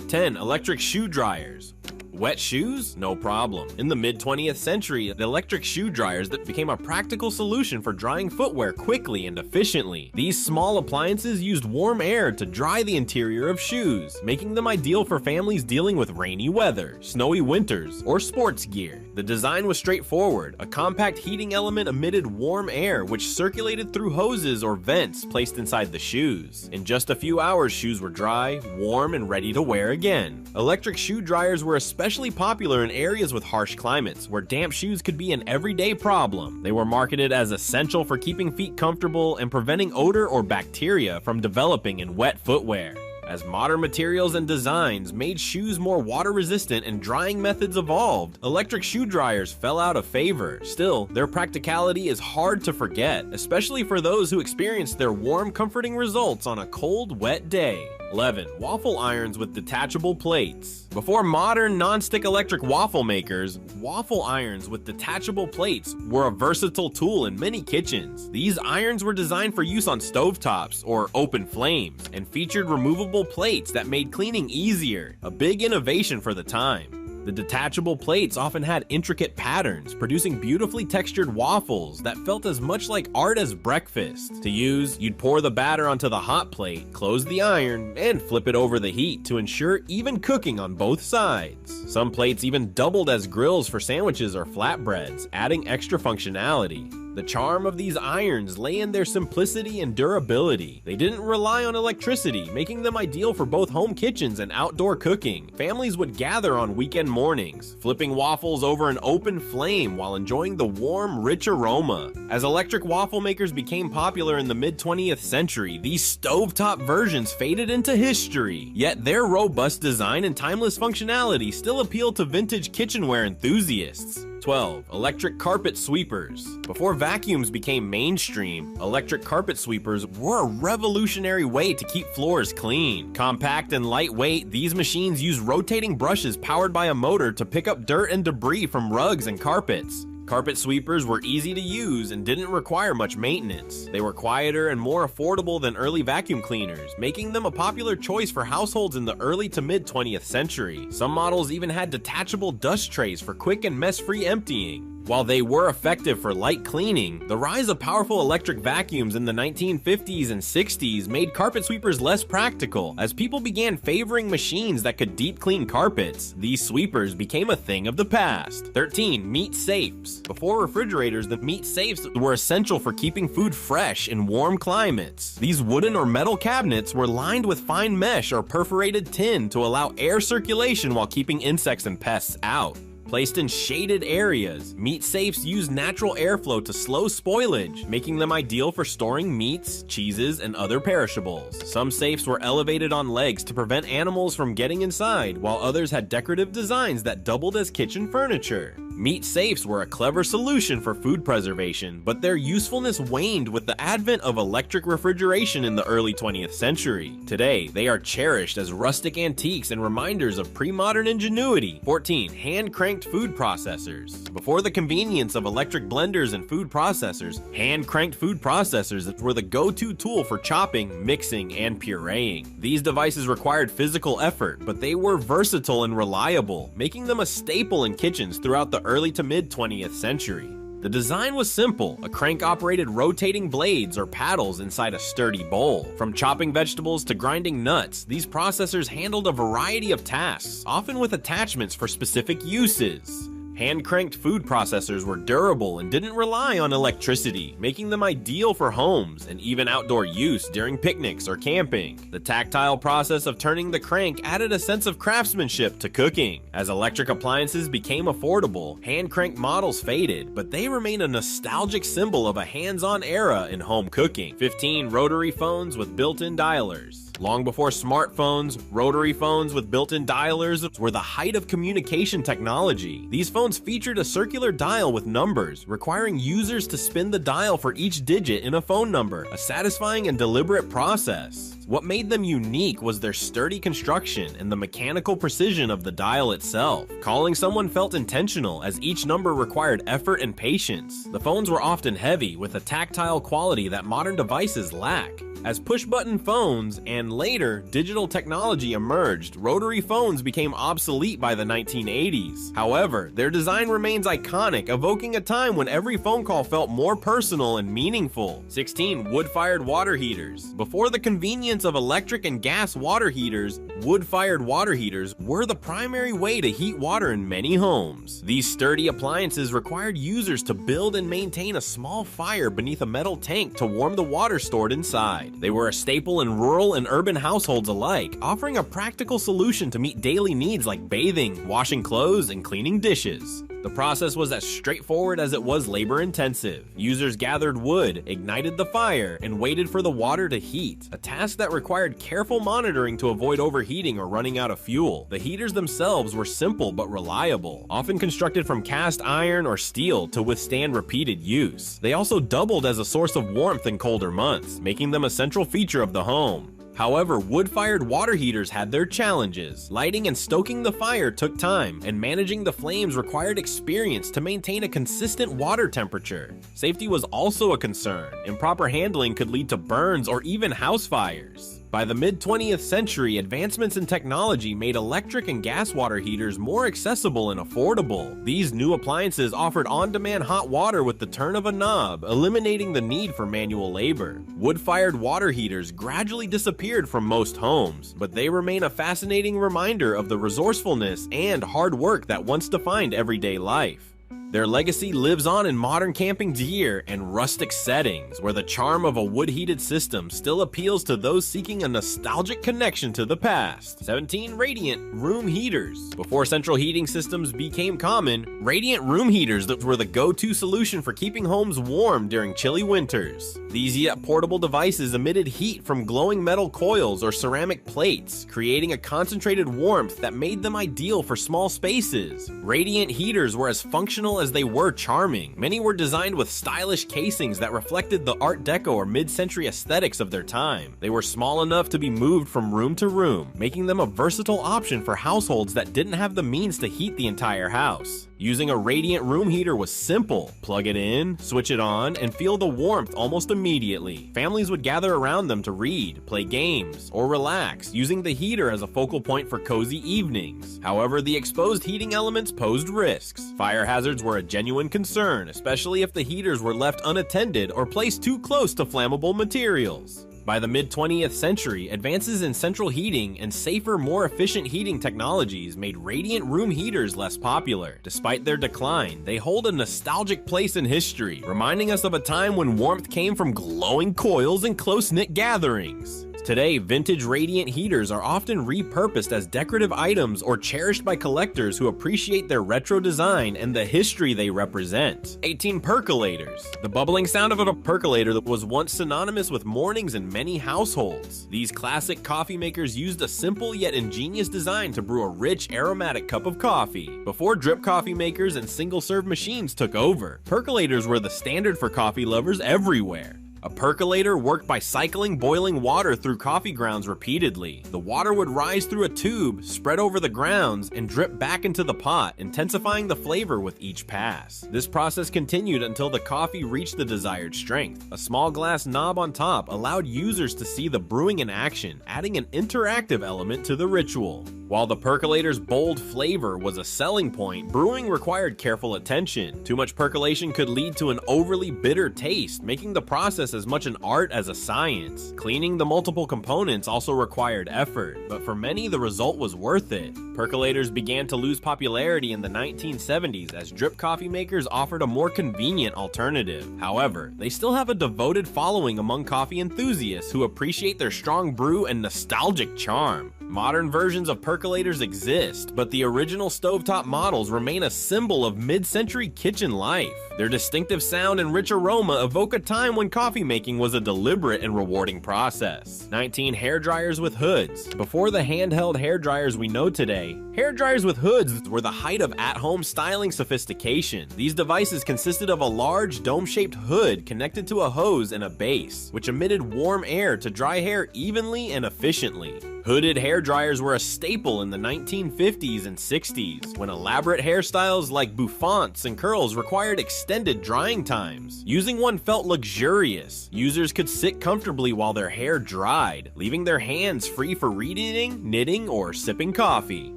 10. Electric shoe dryers. Wet shoes? No problem. In the mid-20th century, the electric shoe dryers that became a practical solution for drying footwear quickly and efficiently. These small appliances used warm air to dry the interior of shoes, making them ideal for families dealing with rainy weather, snowy winters, or sports gear. The design was straightforward. A compact heating element emitted warm air, which circulated through hoses or vents placed inside the shoes. In just a few hours, shoes were dry, warm, and ready to wear again. Electric shoe dryers were especially popular in areas with harsh climates, where damp shoes could be an everyday problem. They were marketed as essential for keeping feet comfortable and preventing odor or bacteria from developing in wet footwear. As modern materials and designs made shoes more water-resistant and drying methods evolved, electric shoe dryers fell out of favor. Still, their practicality is hard to forget, especially for those who experienced their warm, comforting results on a cold, wet day. 11. Waffle irons with detachable plates. Before modern non-stick electric waffle makers, waffle irons with detachable plates were a versatile tool in many kitchens. These irons were designed for use on stovetops or open flames and featured removable plates that made cleaning easier, a big innovation for the time. The detachable plates often had intricate patterns, producing beautifully textured waffles that felt as much like art as breakfast. To use, you'd pour the batter onto the hot plate, close the iron, and flip it over the heat to ensure even cooking on both sides. Some plates even doubled as grills for sandwiches or flatbreads, adding extra functionality. The charm of these irons lay in their simplicity and durability. They didn't rely on electricity, making them ideal for both home kitchens and outdoor cooking. Families would gather on weekend mornings, flipping waffles over an open flame while enjoying the warm, rich aroma. As electric waffle makers became popular in the mid-20th century, these stovetop versions faded into history. Yet their robust design and timeless functionality still appeal to vintage kitchenware enthusiasts. 12. Electric carpet sweepers. Before vacuums became mainstream, electric carpet sweepers were a revolutionary way to keep floors clean. Compact and lightweight, these machines use rotating brushes powered by a motor to pick up dirt and debris from rugs and carpets. Carpet sweepers were easy to use and didn't require much maintenance. They were quieter and more affordable than early vacuum cleaners, making them a popular choice for households in the early to mid-20th century. Some models even had detachable dust trays for quick and mess-free emptying. While they were effective for light cleaning, the rise of powerful electric vacuums in the 1950s and 60s made carpet sweepers less practical. As people began favoring machines that could deep clean carpets, these sweepers became a thing of the past. 13. Meat safes. Before refrigerators, the meat safes were essential for keeping food fresh in warm climates. These wooden or metal cabinets were lined with fine mesh or perforated tin to allow air circulation while keeping insects and pests out. Placed in shaded areas, meat safes use natural airflow to slow spoilage, making them ideal for storing meats, cheeses, and other perishables. Some safes were elevated on legs to prevent animals from getting inside, while others had decorative designs that doubled as kitchen furniture. Meat safes were a clever solution for food preservation, but their usefulness waned with the advent of electric refrigeration in the early 20th century. Today, they are cherished as rustic antiques and reminders of pre-modern ingenuity. 14. Hand-cranked food processors. Before the convenience of electric blenders and food processors, hand-cranked food processors were the go-to tool for chopping, mixing, and pureeing. These devices required physical effort, but they were versatile and reliable, making them a staple in kitchens throughout the early to mid-20th century. The design was simple, a crank-operated rotating blades or paddles inside a sturdy bowl. From chopping vegetables to grinding nuts, these processors handled a variety of tasks, often with attachments for specific uses. Hand-cranked food processors were durable and didn't rely on electricity, making them ideal for homes and even outdoor use during picnics or camping. The tactile process of turning the crank added a sense of craftsmanship to cooking. As electric appliances became affordable, hand-cranked models faded, but they remain a nostalgic symbol of a hands-on era in home cooking. 15. Rotary phones with built-in dialers. Long before smartphones, rotary phones with built-in dialers were the height of communication technology. These phones featured a circular dial with numbers, requiring users to spin the dial for each digit in a phone number, a satisfying and deliberate process. What made them unique was their sturdy construction and the mechanical precision of the dial itself. Calling someone felt intentional, as each number required effort and patience. The phones were often heavy, with a tactile quality that modern devices lack. As push-button phones and later digital technology emerged, rotary phones became obsolete by the 1980s. However, their design remains iconic, evoking a time when every phone call felt more personal and meaningful. 16. Wood-fired water heaters. Before the convenience of electric and gas water heaters, wood-fired water heaters were the primary way to heat water in many homes. These sturdy appliances required users to build and maintain a small fire beneath a metal tank to warm the water stored inside. They were a staple in rural and urban households alike, offering a practical solution to meet daily needs like bathing, washing clothes, and cleaning dishes. The process was as straightforward as it was labor-intensive. Users gathered wood, ignited the fire, and waited for the water to heat, a task that required careful monitoring to avoid overheating or running out of fuel. The heaters themselves were simple but reliable, often constructed from cast iron or steel to withstand repeated use. They also doubled as a source of warmth in colder months, making them a central feature of the home. However, wood-fired water heaters had their challenges. Lighting and stoking the fire took time, and managing the flames required experience to maintain a consistent water temperature. Safety was also a concern. Improper handling could lead to burns or even house fires. By the mid-20th century, advancements in technology made electric and gas water heaters more accessible and affordable. These new appliances offered on-demand hot water with the turn of a knob, eliminating the need for manual labor. Wood-fired water heaters gradually disappeared from most homes, but they remain a fascinating reminder of the resourcefulness and hard work that once defined everyday life. Their legacy lives on in modern camping gear and rustic settings, where the charm of a wood-heated system still appeals to those seeking a nostalgic connection to the past. 17. Radiant room heaters. Before central heating systems became common, radiant room heaters were the go-to solution for keeping homes warm during chilly winters. These yet portable devices emitted heat from glowing metal coils or ceramic plates, creating a concentrated warmth that made them ideal for small spaces. Radiant heaters were as functional as they were charming. Many were designed with stylish casings that reflected the Art Deco or mid-century aesthetics of their time. They were small enough to be moved from room to room, making them a versatile option for households that didn't have the means to heat the entire house. Using a radiant room heater was simple. Plug it in, switch it on, and feel the warmth almost immediately. Families would gather around them to read, play games, or relax, using the heater as a focal point for cozy evenings. However, the exposed heating elements posed risks. Fire hazards were a genuine concern, especially if the heaters were left unattended or placed too close to flammable materials. By the mid-20th century, advances in central heating and safer, more efficient heating technologies made radiant room heaters less popular. Despite their decline, they hold a nostalgic place in history, reminding us of a time when warmth came from glowing coils and close-knit gatherings. Today, vintage radiant heaters are often repurposed as decorative items or cherished by collectors who appreciate their retro design and the history they represent. 18. Percolators. The bubbling sound of a percolator was once synonymous with mornings in many households. These classic coffee makers used a simple yet ingenious design to brew a rich, aromatic cup of coffee. Before drip coffee makers and single-serve machines took over, percolators were the standard for coffee lovers everywhere. A percolator worked by cycling boiling water through coffee grounds repeatedly. The water would rise through a tube, spread over the grounds, and drip back into the pot, intensifying the flavor with each pass. This process continued until the coffee reached the desired strength. A small glass knob on top allowed users to see the brewing in action, adding an interactive element to the ritual. While the percolator's bold flavor was a selling point, brewing required careful attention. Too much percolation could lead to an overly bitter taste, making the process as much an art as a science. Cleaning the multiple components also required effort, but for many the result was worth it. Percolators began to lose popularity in the 1970s as drip coffee makers offered a more convenient alternative. However, they still have a devoted following among coffee enthusiasts who appreciate their strong brew and nostalgic charm. Modern versions of percolators exist, but the original stovetop models remain a symbol of mid-century kitchen life. Their distinctive sound and rich aroma evoke a time when coffee making was a deliberate and rewarding process. 19. Hair dryers with hoods. Before the handheld hair dryers we know today, hair dryers with hoods were the height of at-home styling sophistication. These devices consisted of a large dome-shaped hood connected to a hose and a base, which emitted warm air to dry hair evenly and efficiently. Hooded hair dryers were a staple in the 1950s and 60s, when elaborate hairstyles like bouffants and curls required extended drying times. Using one felt luxurious. Users could sit comfortably while their hair dried, leaving their hands free for reading, knitting, or sipping coffee.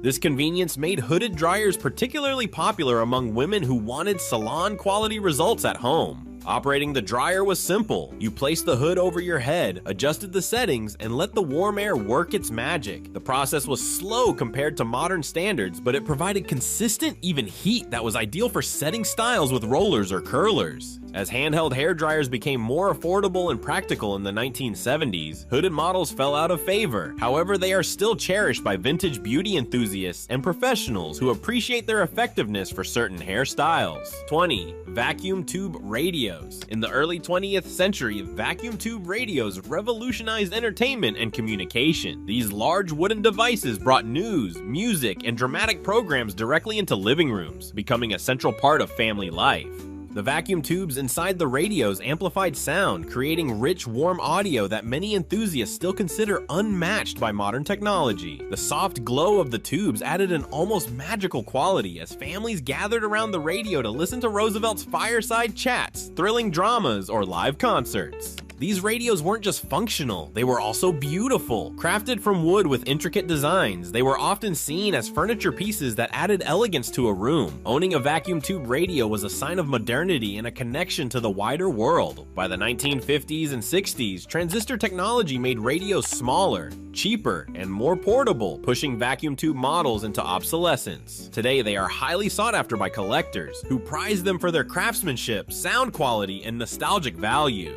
This convenience made hooded dryers particularly popular among women who wanted salon-quality results at home. Operating the dryer was simple. You placed the hood over your head, adjusted the settings, and let the warm air work its magic. The process was slow compared to modern standards, but it provided consistent, even heat that was ideal for setting styles with rollers or curlers. As handheld hair dryers became more affordable and practical in the 1970s, hooded models fell out of favor. However, they are still cherished by vintage beauty enthusiasts and professionals who appreciate their effectiveness for certain hairstyles. 20. Vacuum tube radios. In the early 20th century, vacuum tube radios revolutionized entertainment and communication. These large wooden devices brought news, music, and dramatic programs directly into living rooms, becoming a central part of family life. The vacuum tubes inside the radios amplified sound, creating rich, warm audio that many enthusiasts still consider unmatched by modern technology. The soft glow of the tubes added an almost magical quality as families gathered around the radio to listen to Roosevelt's fireside chats, thrilling dramas, or live concerts. These radios weren't just functional, they were also beautiful. Crafted from wood with intricate designs, they were often seen as furniture pieces that added elegance to a room. Owning a vacuum tube radio was a sign of modernity and a connection to the wider world. By the 1950s and 60s, transistor technology made radios smaller, cheaper, and more portable, pushing vacuum tube models into obsolescence. Today, they are highly sought after by collectors, who prize them for their craftsmanship, sound quality, and nostalgic value.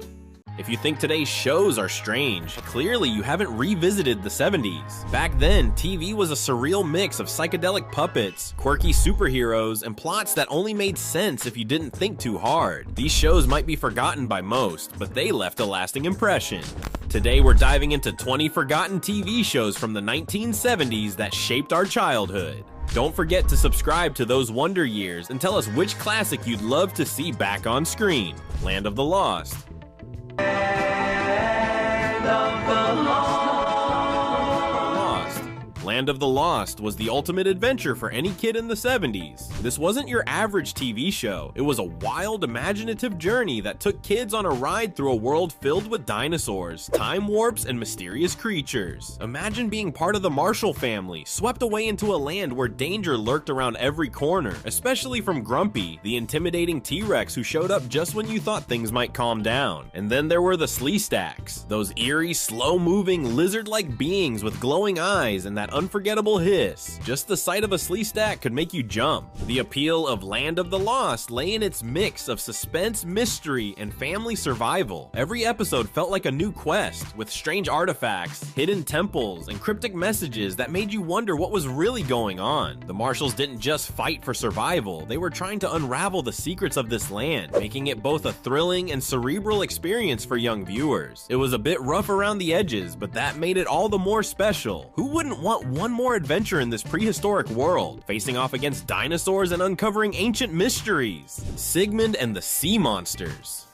If you think today's shows are strange, clearly you haven't revisited the 70s. Back then, TV was a surreal mix of psychedelic puppets, quirky superheroes, and plots that only made sense if you didn't think too hard. These shows might be forgotten by most, but they left a lasting impression. Today we're diving into 20 forgotten TV shows from the 1970s that shaped our childhood. Don't forget to subscribe to Those Wonder Years and tell us which classic you'd love to see back on screen. Land of the Lost. Land of the Lost was the ultimate adventure for any kid in the 70s. This wasn't your average TV show. It was a wild, imaginative journey that took kids on a ride through a world filled with dinosaurs, time warps, and mysterious creatures. Imagine being part of the Marshall family, swept away into a land where danger lurked around every corner, especially from Grumpy, the intimidating T-Rex who showed up just when you thought things might calm down. And then there were the Sleestaks, those eerie, slow-moving, lizard-like beings with glowing eyes and that unforgettable hiss. Just the sight of a Sleestak could make you jump. The appeal of Land of the Lost lay in its mix of suspense, mystery, and family survival. Every episode felt like a new quest, with strange artifacts, hidden temples, and cryptic messages that made you wonder what was really going on. The Marshalls didn't just fight for survival, they were trying to unravel the secrets of this land, making it both a thrilling and cerebral experience for young viewers. It was a bit rough around the edges, but that made it all the more special. Who wouldn't want one more adventure in this prehistoric world, facing off against dinosaurs and uncovering ancient mysteries? Sigmund and the Sea Monsters.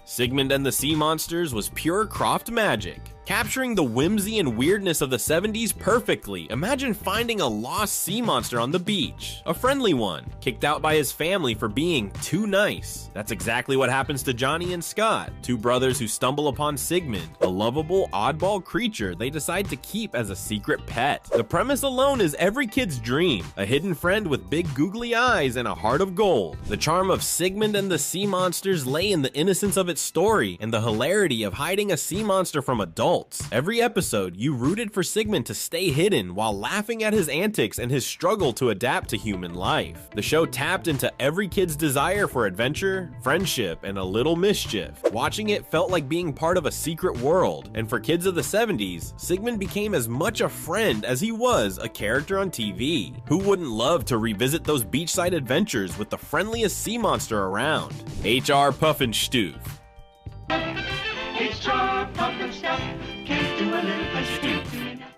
Sigmund and the Sea Monsters was pure Croft magic, capturing the whimsy and weirdness of the 70s perfectly. Imagine finding a lost sea monster on the beach, a friendly one, kicked out by his family for being too nice. That's exactly what happens to Johnny and Scott, two brothers who stumble upon Sigmund, a lovable, oddball creature they decide to keep as a secret pet. The premise alone is every kid's dream, a hidden friend with big googly eyes and a heart of gold. The charm of Sigmund and the Sea Monsters lay in the innocence of its story and the hilarity of hiding a sea monster from adults. Every episode, you rooted for Sigmund to stay hidden while laughing at his antics and his struggle to adapt to human life. The show tapped into every kid's desire for adventure, friendship, and a little mischief. Watching it felt like being part of a secret world, and for kids of the 70s, Sigmund became as much a friend as he was a character on TV. Who wouldn't love to revisit those beachside adventures with the friendliest sea monster around? H.R. Pufnstoof.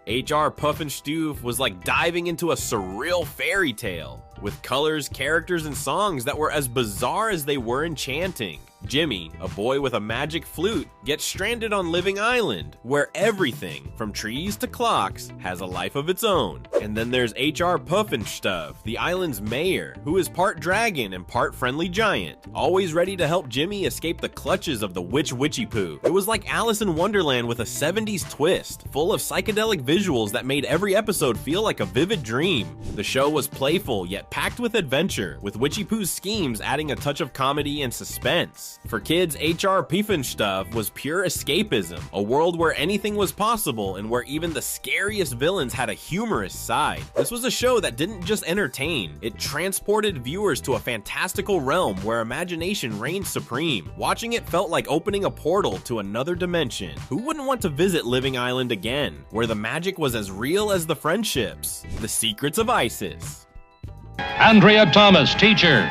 H.R. Pufnstoof was like diving into a surreal fairy tale, with colors, characters, and songs that were as bizarre as they were enchanting. Jimmy, a boy with a magic flute, gets stranded on Living Island, where everything, from trees to clocks, has a life of its own. And then there's H.R. Pufnstoof, the island's mayor, who is part dragon and part friendly giant, always ready to help Jimmy escape the clutches of the witch Witchy-Poo. It was like Alice in Wonderland with a 70s twist, full of psychedelic visuals that made every episode feel like a vivid dream. The show was playful yet packed with adventure, with Witchy-Poo's schemes adding a touch of comedy and suspense. For kids, H.R. Pufnstoof was pure escapism, a world where anything was possible and where even the scariest villains had a humorous side. This was a show that didn't just entertain, it transported viewers to a fantastical realm where imagination reigned supreme. Watching it felt like opening a portal to another dimension. Who wouldn't want to visit Living Island again, where the magic was as real as the friendships? The Secrets of Isis. Andrea Thomas, teacher.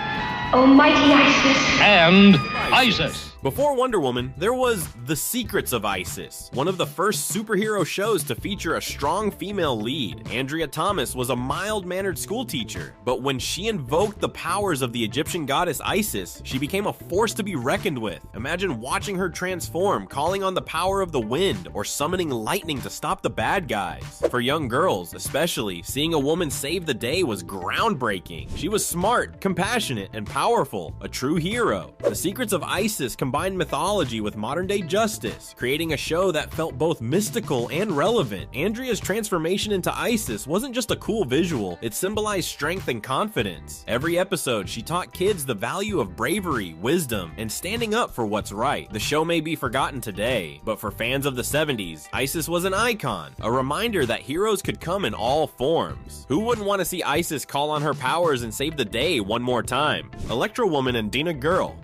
Almighty Isis. And Isis. Before Wonder Woman, there was The Secrets of Isis, one of the first superhero shows to feature a strong female lead. Andrea Thomas was a mild-mannered schoolteacher, but when she invoked the powers of the Egyptian goddess Isis, she became a force to be reckoned with. Imagine watching her transform, calling on the power of the wind, or summoning lightning to stop the bad guys. For young girls, especially, seeing a woman save the day was groundbreaking. She was smart, compassionate, and powerful, a true hero. The Secrets of Isis combined mythology with modern-day justice, creating a show that felt both mystical and relevant. Andrea's transformation into Isis wasn't just a cool visual, it symbolized strength and confidence. Every episode, she taught kids the value of bravery, wisdom, and standing up for what's right. The show may be forgotten today, but for fans of the 70s, Isis was an icon, a reminder that heroes could come in all forms. Who wouldn't want to see Isis call on her powers and save the day one more time? Electro Woman and Dinah Girl.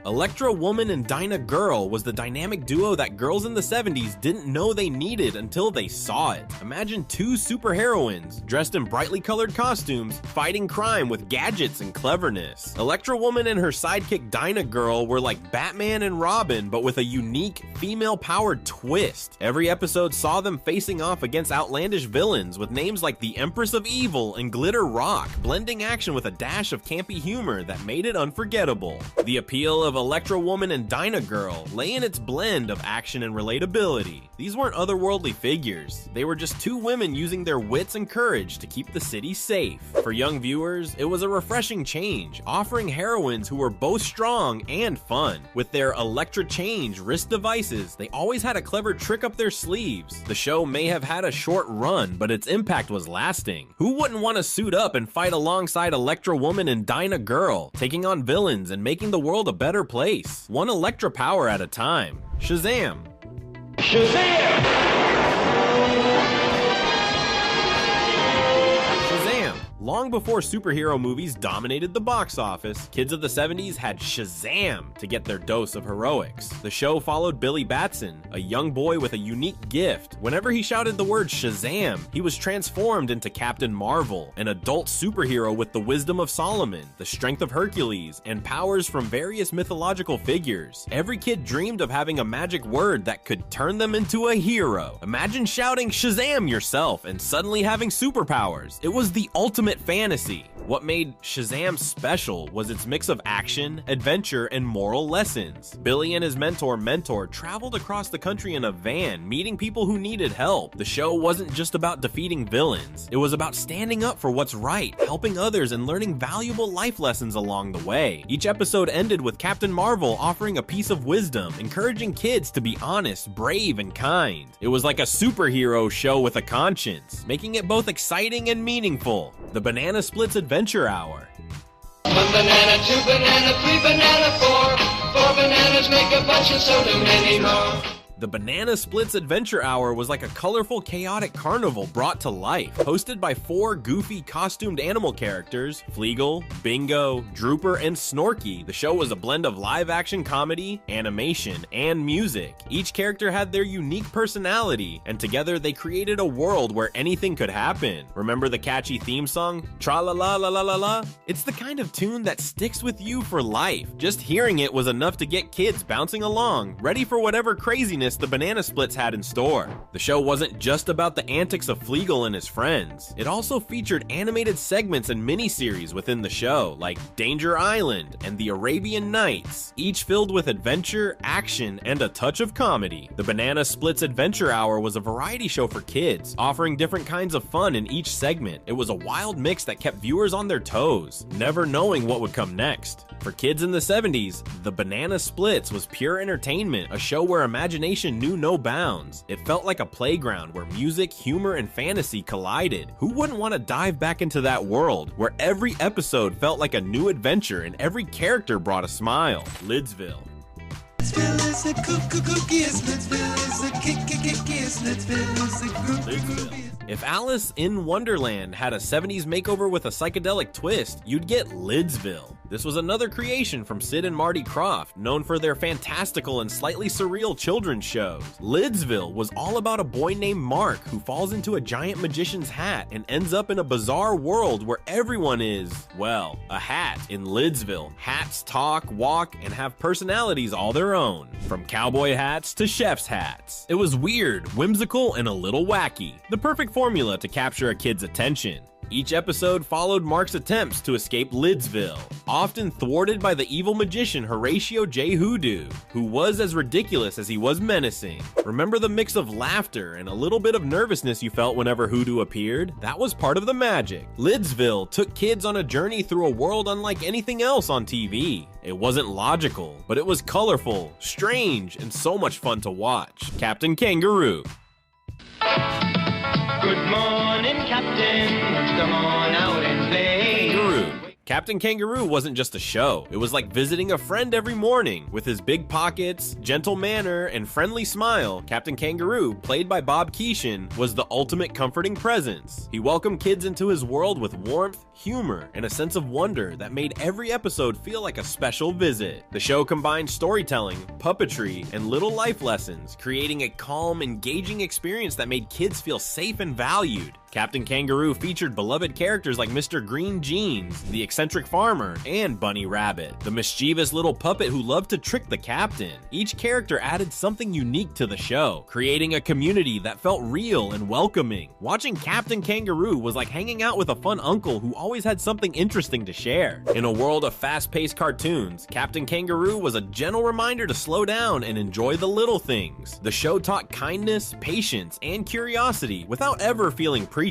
Electro Woman and Dinah Girl was the dynamic duo that girls in the 70s didn't know they needed until they saw it. Imagine two superheroines, dressed in brightly colored costumes, fighting crime with gadgets and cleverness. Electro Woman and her sidekick Dinah Girl were like Batman and Robin, but with a unique, female-powered twist. Every episode saw them facing off against outlandish villains with names like the Empress of Evil and Glitter Rock, blending action with a dash of campy humor that made it unforgettable. The appeal of Electro Woman and Dinah Girl lay in its blend of action and relatability. These weren't otherworldly figures, they were just two women using their wits and courage to keep the city safe. For young viewers, it was a refreshing change, offering heroines who were both strong and fun. With their Electra Change wrist devices, they always had a clever trick up their sleeves. The show may have had a short run, but its impact was lasting. Who wouldn't want to suit up and fight alongside Electro Woman and Dinah Girl, taking on villains and making the world a better place, one Electra power at a time? Shazam! Long before superhero movies dominated the box office, kids of the 70s had Shazam to get their dose of heroics. The show followed Billy Batson, a young boy with a unique gift. Whenever he shouted the word Shazam, he was transformed into Captain Marvel, an adult superhero with the wisdom of Solomon, the strength of Hercules, and powers from various mythological figures. Every kid dreamed of having a magic word that could turn them into a hero. Imagine shouting Shazam yourself and suddenly having superpowers. It was the ultimate fantasy. What made Shazam special was its mix of action, adventure, and moral lessons. Billy and his mentor traveled across the country in a van, meeting people who needed help. The show wasn't just about defeating villains, it was about standing up for what's right, helping others, and learning valuable life lessons along the way. Each episode ended with Captain Marvel offering a piece of wisdom, encouraging kids to be honest, brave, and kind. It was like a superhero show with a conscience, making it both exciting and meaningful. The Banana Splits Adventure Hour. 1 banana, 2 banana, 3 banana, 4 bananas make a bunch and so do many more. The Banana Splits Adventure Hour was like a colorful, chaotic carnival brought to life. Hosted by 4 goofy, costumed animal characters, Fleagle, Bingo, Drooper, and Snorky, the show was a blend of live-action comedy, animation, and music. Each character had their unique personality, and together they created a world where anything could happen. Remember the catchy theme song, Tra-la-la-la-la-la-la? It's the kind of tune that sticks with you for life. Just hearing it was enough to get kids bouncing along, ready for whatever craziness the Banana Splits had in store. The show wasn't just about the antics of Fleagle and his friends. It also featured animated segments and miniseries within the show, like Danger Island and The Arabian Nights, each filled with adventure, action, and a touch of comedy. The Banana Splits Adventure Hour was a variety show for kids, offering different kinds of fun in each segment. It was a wild mix that kept viewers on their toes, never knowing what would come next. For kids in the 70s, The Banana Splits was pure entertainment, a show where imagination knew no bounds. It felt like a playground where music, humor, and fantasy collided. Who wouldn't want to dive back into that world, where every episode felt like a new adventure and every character brought a smile? Lidsville. If Alice in Wonderland had a 70s makeover with a psychedelic twist, you'd get Lidsville. This was another creation from Sid and Marty Krofft, known for their fantastical and slightly surreal children's shows. Lidsville was all about a boy named Mark who falls into a giant magician's hat and ends up in a bizarre world where everyone is, well, a hat. In Lidsville, hats talk, walk, and have personalities all their own, from cowboy hats to chef's hats. It was weird, whimsical, and a little wacky, the perfect formula to capture a kid's attention. Each episode followed Mark's attempts to escape Lidsville, often thwarted by the evil magician Horatio J. Hoodoo, who was as ridiculous as he was menacing. Remember the mix of laughter and a little bit of nervousness you felt whenever Hoodoo appeared? That was part of the magic. Lidsville took kids on a journey through a world unlike anything else on TV. It wasn't logical, but it was colorful, strange, and so much fun to watch. Captain Kangaroo. Good morning, Captain. Come on out and play. Kangaroo. Captain Kangaroo wasn't just a show. It was like visiting a friend every morning. With his big pockets, gentle manner, and friendly smile, Captain Kangaroo, played by Bob Keeshan, was the ultimate comforting presence. He welcomed kids into his world with warmth, humor, and a sense of wonder that made every episode feel like a special visit. The show combined storytelling, puppetry, and little life lessons, creating a calm, engaging experience that made kids feel safe and valued. Captain Kangaroo featured beloved characters like Mr. Green Jeans, the eccentric farmer, and Bunny Rabbit, the mischievous little puppet who loved to trick the captain. Each character added something unique to the show, creating a community that felt real and welcoming. Watching Captain Kangaroo was like hanging out with a fun uncle who always had something interesting to share. In a world of fast-paced cartoons, Captain Kangaroo was a gentle reminder to slow down and enjoy the little things. The show taught kindness, patience, and curiosity without ever feeling preachy.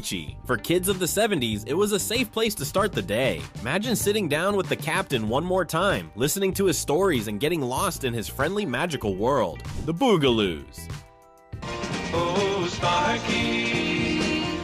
For kids of the 70s, it was a safe place to start the day. Imagine sitting down with the captain one more time, listening to his stories and getting lost in his friendly magical world. The Boogaloos. Oh, Sparky,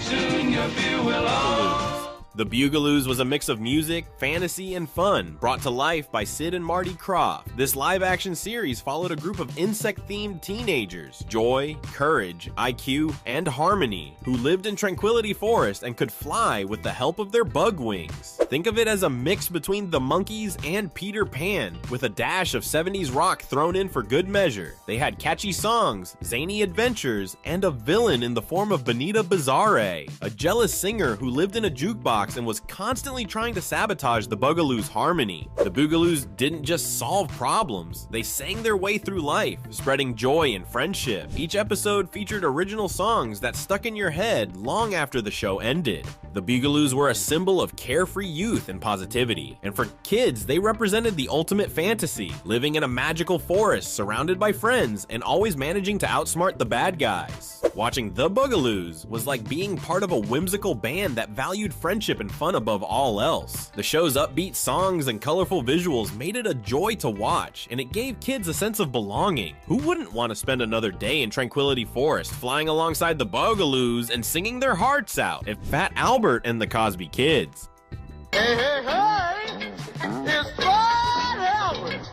soon your view will all. The Bugaloos was a mix of music, fantasy, and fun, brought to life by Sid and Marty Krofft. This live-action series followed a group of insect-themed teenagers, Joy, Courage, IQ, and Harmony, who lived in Tranquility Forest and could fly with the help of their bug wings. Think of it as a mix between the Monkees and Peter Pan, with a dash of 70s rock thrown in for good measure. They had catchy songs, zany adventures, and a villain in the form of Benita Bizarre, a jealous singer who lived in a jukebox and was constantly trying to sabotage the Bugaloos' harmony. The Bugaloos didn't just solve problems, they sang their way through life, spreading joy and friendship. Each episode featured original songs that stuck in your head long after the show ended. The Bugaloos were a symbol of carefree youth and positivity, and for kids, they represented the ultimate fantasy, living in a magical forest surrounded by friends and always managing to outsmart the bad guys. Watching The Bugaloos was like being part of a whimsical band that valued friendship and fun above all else. The show's upbeat songs and colorful visuals made it a joy to watch, and it gave kids a sense of belonging. Who wouldn't want to spend another day in Tranquility Forest flying alongside the Bugaloos and singing their hearts out? And Fat Albert and the Cosby Kids. Hey, hey, hey! It's Fat Albert,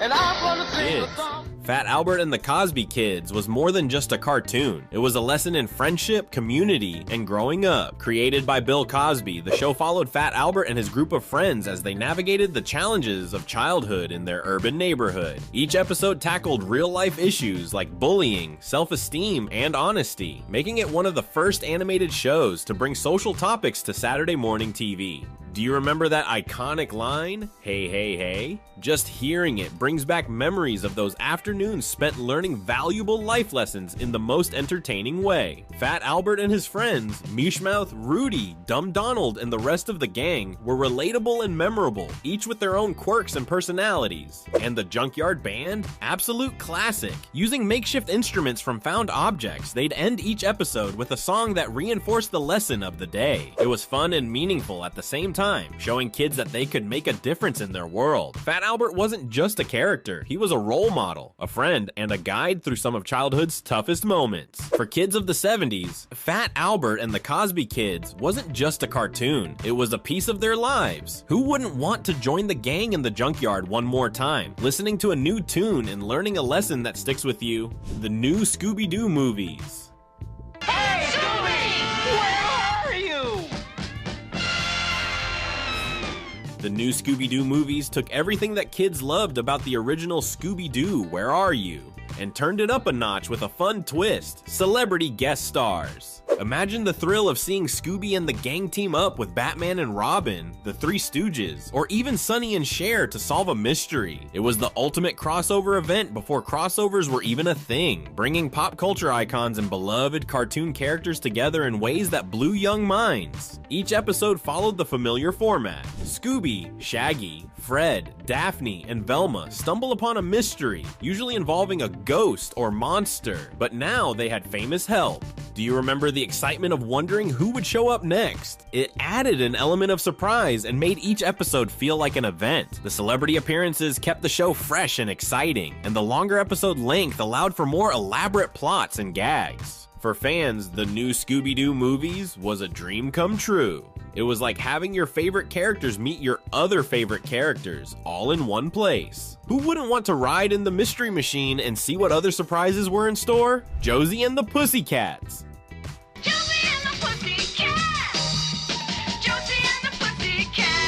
and I'm gonna sing a song. Fat Albert and the Cosby Kids was more than just a cartoon. It was a lesson in friendship, community, and growing up. Created by Bill Cosby, the show followed Fat Albert and his group of friends as they navigated the challenges of childhood in their urban neighborhood. Each episode tackled real-life issues like bullying, self-esteem, and honesty, making it one of the first animated shows to bring social topics to Saturday morning TV. Do you remember that iconic line, "Hey, hey, hey"? Just hearing it brings back memories of those afternoons spent learning valuable life lessons in the most entertaining way. Fat Albert and his friends, Meeshmouth, Rudy, Dumb Donald, and the rest of the gang were relatable and memorable, each with their own quirks and personalities. And the Junkyard Band? Absolute classic. Using makeshift instruments from found objects, they'd end each episode with a song that reinforced the lesson of the day. It was fun and meaningful at the same time, showing kids that they could make a difference in their world. Fat Albert wasn't just a character, he was a role model, a friend, and a guide through some of childhood's toughest moments. For kids of the 70s, Fat Albert and the Cosby Kids wasn't just a cartoon, it was a piece of their lives. Who wouldn't want to join the gang in the junkyard one more time, listening to a new tune and learning a lesson that sticks with you? The new Scooby-Doo movies. Hey, Scooby! Where are you? The new Scooby-Doo movies took everything that kids loved about the original Scooby-Doo, Where Are You?, and turned it up a notch with a fun twist: celebrity guest stars. Imagine the thrill of seeing Scooby and the gang team up with Batman and Robin, the Three Stooges, or even Sonny and Cher to solve a mystery. It was the ultimate crossover event before crossovers were even a thing, bringing pop culture icons and beloved cartoon characters together in ways that blew young minds. Each episode followed the familiar format. Scooby, Shaggy, Fred, Daphne, and Velma stumble upon a mystery, usually involving a ghost or monster, but now they had famous help. Do you remember the excitement of wondering who would show up next? It added an element of surprise and made each episode feel like an event. The celebrity appearances kept the show fresh and exciting, and the longer episode length allowed for more elaborate plots and gags. For fans, the new Scooby-Doo movies was a dream come true. It was like having your favorite characters meet your other favorite characters, all in one place. Who wouldn't want to ride in the Mystery Machine and see what other surprises were in store? Josie and the Pussycats. Josie and the Pussycats! Josie and the Pussycats!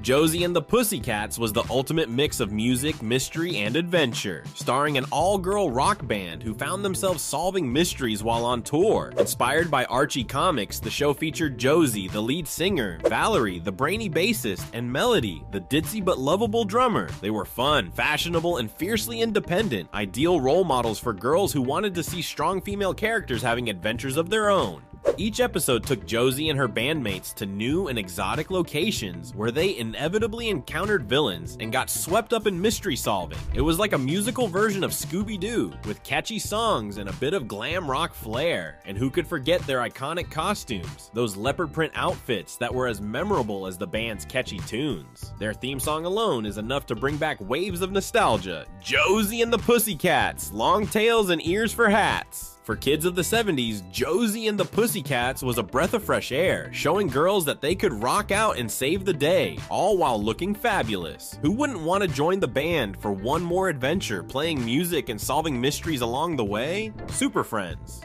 Josie and the Pussycats was the ultimate mix of music, mystery, and adventure, starring an all-girl rock band who found themselves solving mysteries while on tour. Inspired by Archie comics, the show featured Josie, the lead singer, Valerie, the brainy bassist, and Melody, the ditzy but lovable drummer. They were fun, fashionable, and fiercely independent, ideal role models for girls who wanted to see strong female characters having adventures of their own. Each episode took Josie and her bandmates to new and exotic locations where they inevitably encountered villains and got swept up in mystery solving. It was like a musical version of Scooby-Doo, with catchy songs and a bit of glam rock flair. And who could forget their iconic costumes, those leopard print outfits that were as memorable as the band's catchy tunes. Their theme song alone is enough to bring back waves of nostalgia. Josie and the Pussycats, long tails and ears for hats. For kids of the 70s, Josie and the Pussycats was a breath of fresh air, showing girls that they could rock out and save the day, all while looking fabulous. Who wouldn't want to join the band for one more adventure, playing music and solving mysteries along the way? Super Friends.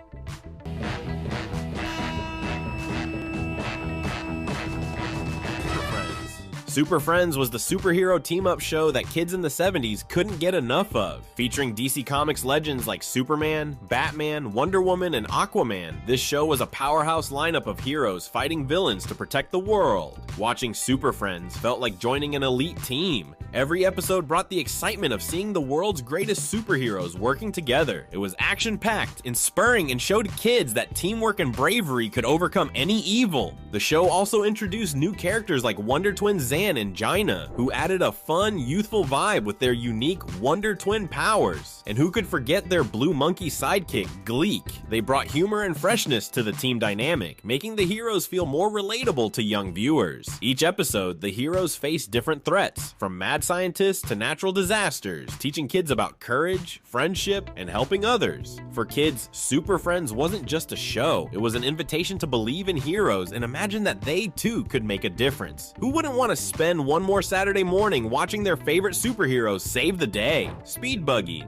Super Friends was the superhero team-up show that kids in the 70s couldn't get enough of. Featuring DC Comics legends like Superman, Batman, Wonder Woman, and Aquaman, this show was a powerhouse lineup of heroes fighting villains to protect the world. Watching Super Friends felt like joining an elite team. Every episode brought the excitement of seeing the world's greatest superheroes working together. It was action-packed, inspiring, and showed kids that teamwork and bravery could overcome any evil. The show also introduced new characters like Wonder Twin Zan and Gina, who added a fun, youthful vibe with their unique Wonder Twin powers. And who could forget their blue monkey sidekick, Gleek? They brought humor and freshness to the team dynamic, making the heroes feel more relatable to young viewers. Each episode, the heroes faced different threats, from mad scientists to natural disasters, teaching kids about courage, friendship, and helping others. For kids, Super Friends wasn't just a show, it was an invitation to believe in heroes and imagine that they too could make a difference. Who wouldn't want to spend one more Saturday morning watching their favorite superheroes save the day? Speed Buggy.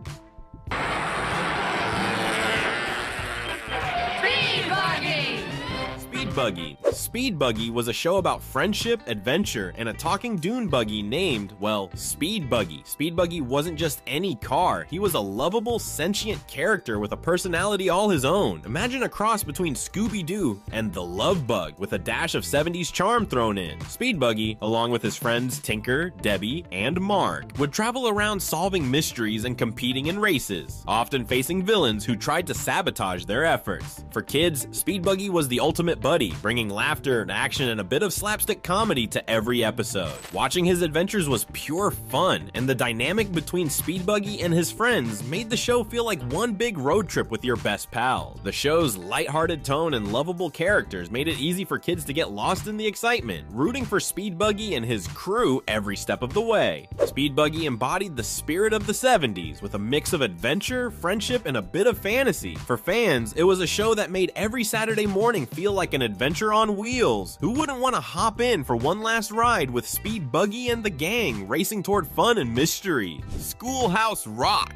Speed Buggy was a show about friendship, adventure, and a talking dune buggy named, well, Speed Buggy. Speed Buggy wasn't just any car, he was a lovable, sentient character with a personality all his own. Imagine a cross between Scooby-Doo and the Love Bug, with a dash of 70s charm thrown in. Speed Buggy, along with his friends Tinker, Debbie, and Mark, would travel around solving mysteries and competing in races, often facing villains who tried to sabotage their efforts. For kids, Speed Buggy was the ultimate buddy, bringing laughter, action, and a bit of slapstick comedy to every episode. Watching his adventures was pure fun, and the dynamic between Speed Buggy and his friends made the show feel like one big road trip with your best pal. The show's lighthearted tone and lovable characters made it easy for kids to get lost in the excitement, rooting for Speed Buggy and his crew every step of the way. Speed Buggy embodied the spirit of the 70s with a mix of adventure, friendship, and a bit of fantasy. For fans, it was a show that made every Saturday morning feel like an adventure on wheels. Who wouldn't want to hop in for one last ride with Speed Buggy and the gang racing toward fun and mystery? Schoolhouse Rock.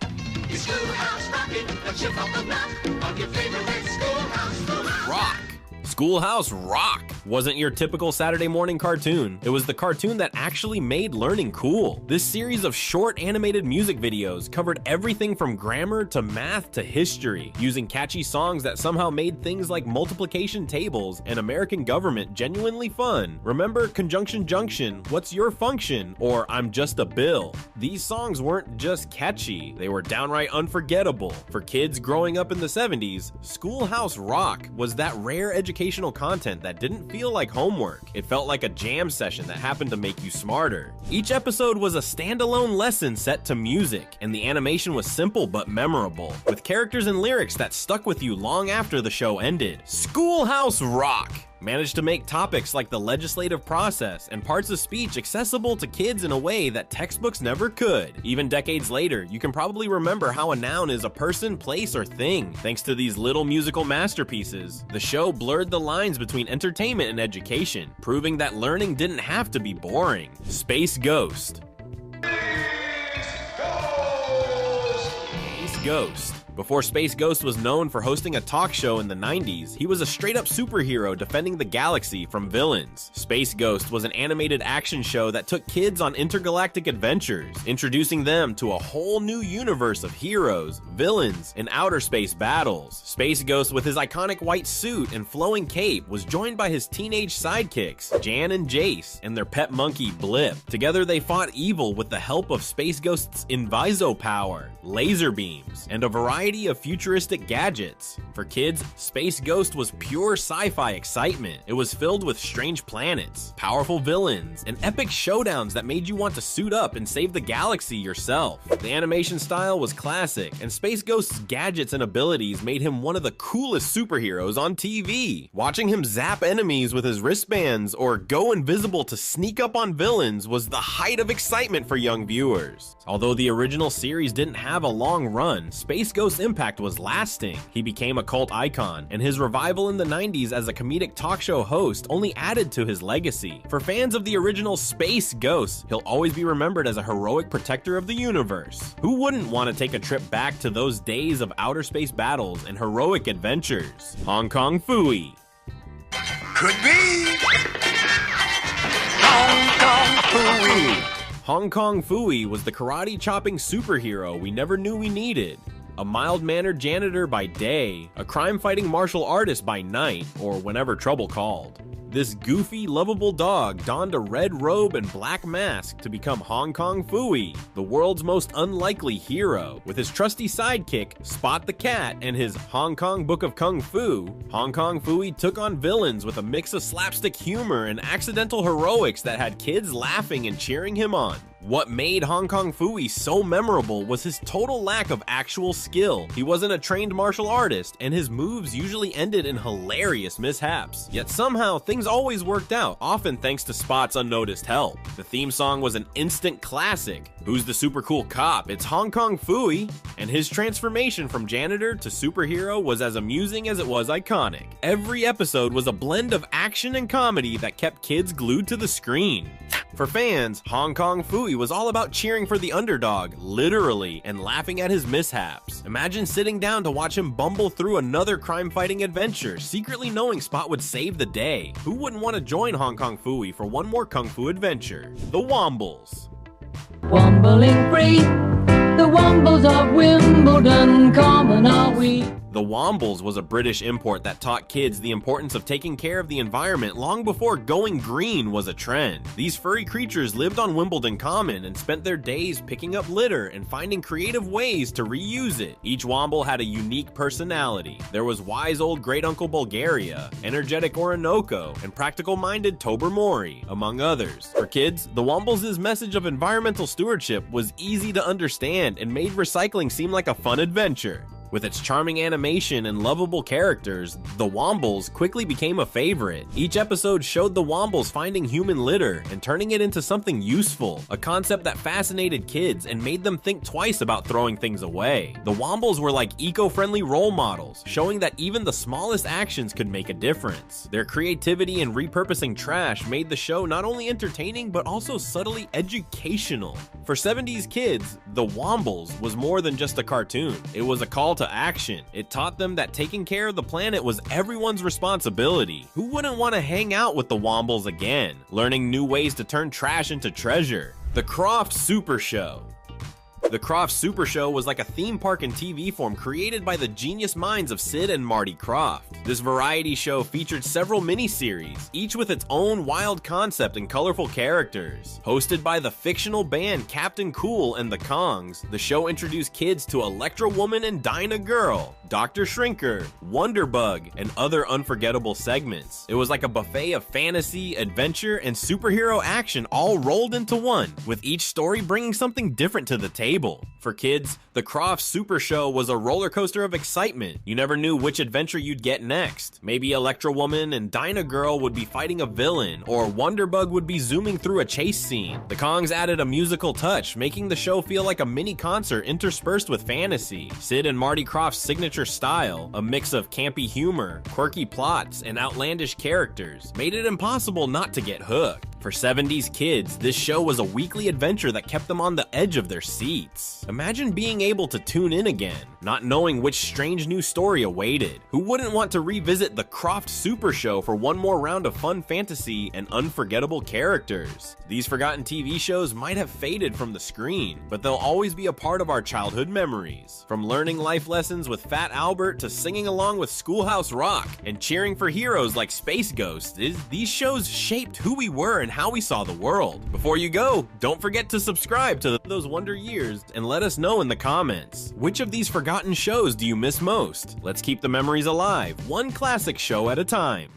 Your schoolhouse rockin', a chip on the block, on your favorite schoolhouse. Rock. Schoolhouse Rock wasn't your typical Saturday morning cartoon. It was the cartoon that actually made learning cool. This series of short animated music videos covered everything from grammar to math to history, using catchy songs that somehow made things like multiplication tables and American government genuinely fun. Remember Conjunction Junction, What's Your Function, or I'm Just a Bill? These songs weren't just catchy, they were downright unforgettable. For kids growing up in the 70s, Schoolhouse Rock was that rare educational content that didn't feel like homework. It felt like a jam session that happened to make you smarter. Each episode was a standalone lesson set to music, and the animation was simple but memorable, with characters and lyrics that stuck with you long after the show ended. Schoolhouse Rock managed to make topics like the legislative process and parts of speech accessible to kids in a way that textbooks never could. Even decades later, you can probably remember how a noun is a person, place, or thing. Thanks to these little musical masterpieces, the show blurred the lines between entertainment and education, proving that learning didn't have to be boring. Space Ghost. Space Ghost. Before Space Ghost was known for hosting a talk show in the 90s, he was a straight-up superhero defending the galaxy from villains. Space Ghost was an animated action show that took kids on intergalactic adventures, introducing them to a whole new universe of heroes, villains, and outer space battles. Space Ghost, with his iconic white suit and flowing cape, was joined by his teenage sidekicks, Jan and Jace, and their pet monkey, Blip. Together they fought evil with the help of Space Ghost's Inviso power, laser beams, and a variety of futuristic gadgets. For kids, Space Ghost was pure sci-fi excitement. It was filled with strange planets, powerful villains, and epic showdowns that made you want to suit up and save the galaxy yourself. The animation style was classic, and Space Ghost's gadgets and abilities made him one of the coolest superheroes on TV. Watching him zap enemies with his wristbands or go invisible to sneak up on villains was the height of excitement for young viewers. Although the original series didn't have a long run, Space Ghost's impact was lasting. He became a cult icon, and his revival in the 90s as a comedic talk show host only added to his legacy. For fans of the original Space Ghost, he'll always be remembered as a heroic protector of the universe. Who wouldn't want to take a trip back to those days of outer space battles and heroic adventures? Hong Kong Phooey. Could be Hong Kong Phooey. Hong Kong Phooey was the karate-chopping superhero we never knew we needed. A mild-mannered janitor by day, a crime-fighting martial artist by night, or whenever trouble called. This goofy, lovable dog donned a red robe and black mask to become Hong Kong Phooey, the world's most unlikely hero. With his trusty sidekick, Spot the Cat, and his Hong Kong Book of Kung Fu, Hong Kong Phooey took on villains with a mix of slapstick humor and accidental heroics that had kids laughing and cheering him on. What made Hong Kong Phooey so memorable was his total lack of actual skill. He wasn't a trained martial artist, and his moves usually ended in hilarious mishaps. Yet somehow, things always worked out, often thanks to Spot's unnoticed help. The theme song was an instant classic. Who's the super cool cop? It's Hong Kong Phooey! And his transformation from janitor to superhero was as amusing as it was iconic. Every episode was a blend of action and comedy that kept kids glued to the screen. For fans, Hong Kong Phooey was all about cheering for the underdog, literally, and laughing at his mishaps. Imagine sitting down to watch him bumble through another crime-fighting adventure, secretly knowing Spot would save the day. Who wouldn't want to join Hong Kong Phooey for one more kung fu adventure? The Wombles. Wombling free, the Wombles of Wimbledon, common are we. The Wombles was a British import that taught kids the importance of taking care of the environment long before going green was a trend. These furry creatures lived on Wimbledon Common and spent their days picking up litter and finding creative ways to reuse it. Each Womble had a unique personality. There was wise old Great Uncle Bulgaria, energetic Orinoco, and practical-minded Tobermory, among others. For kids, the Wombles' message of environmental stewardship was easy to understand and made recycling seem like a fun adventure. With its charming animation and lovable characters, the Wombles quickly became a favorite. Each episode showed the Wombles finding human litter and turning it into something useful, a concept that fascinated kids and made them think twice about throwing things away. The Wombles were like eco-friendly role models, showing that even the smallest actions could make a difference. Their creativity in repurposing trash made the show not only entertaining but also subtly educational. For 70s kids, The Wombles was more than just a cartoon. It was a call to action. It taught them that taking care of the planet was everyone's responsibility. Who wouldn't want to hang out with the Wombles again? Learning new ways to turn trash into treasure. The Croft Super Show. The Croft Super Show was like a theme park in TV form created by the genius minds of Sid and Marty Krofft. This variety show featured several miniseries, each with its own wild concept and colorful characters. Hosted by the fictional band Captain Cool and the Kongs, the show introduced kids to Electra Woman and Dinah Girl, Dr. Shrinker, Wonderbug, and other unforgettable segments. It was like a buffet of fantasy, adventure, and superhero action all rolled into one, with each story bringing something different to the table. For kids, the Croft Super Show was a roller coaster of excitement. You never knew which adventure you'd get next. Maybe Electra Woman and Dinah Girl would be fighting a villain, or Wonderbug would be zooming through a chase scene. The Kongs added a musical touch, making the show feel like a mini concert interspersed with fantasy. Sid and Marty Krofft's signature style, a mix of campy humor, quirky plots, and outlandish characters, made it impossible not to get hooked. For 70s kids, this show was a weekly adventure that kept them on the edge of their seats. Imagine being able to tune in again, not knowing which strange new story awaited. Who wouldn't want to revisit the Croft Super Show for one more round of fun fantasy and unforgettable characters? These forgotten TV shows might have faded from the screen, but they'll always be a part of our childhood memories. From learning life lessons with Fat Albert to singing along with Schoolhouse Rock and cheering for heroes like Space Ghost, these shows shaped who we were and how we saw the world. Before you go, don't forget to subscribe to Those Wonder Years and let us know in the comments. Which of these forgotten shows do you miss most? Let's keep the memories alive, one classic show at a time.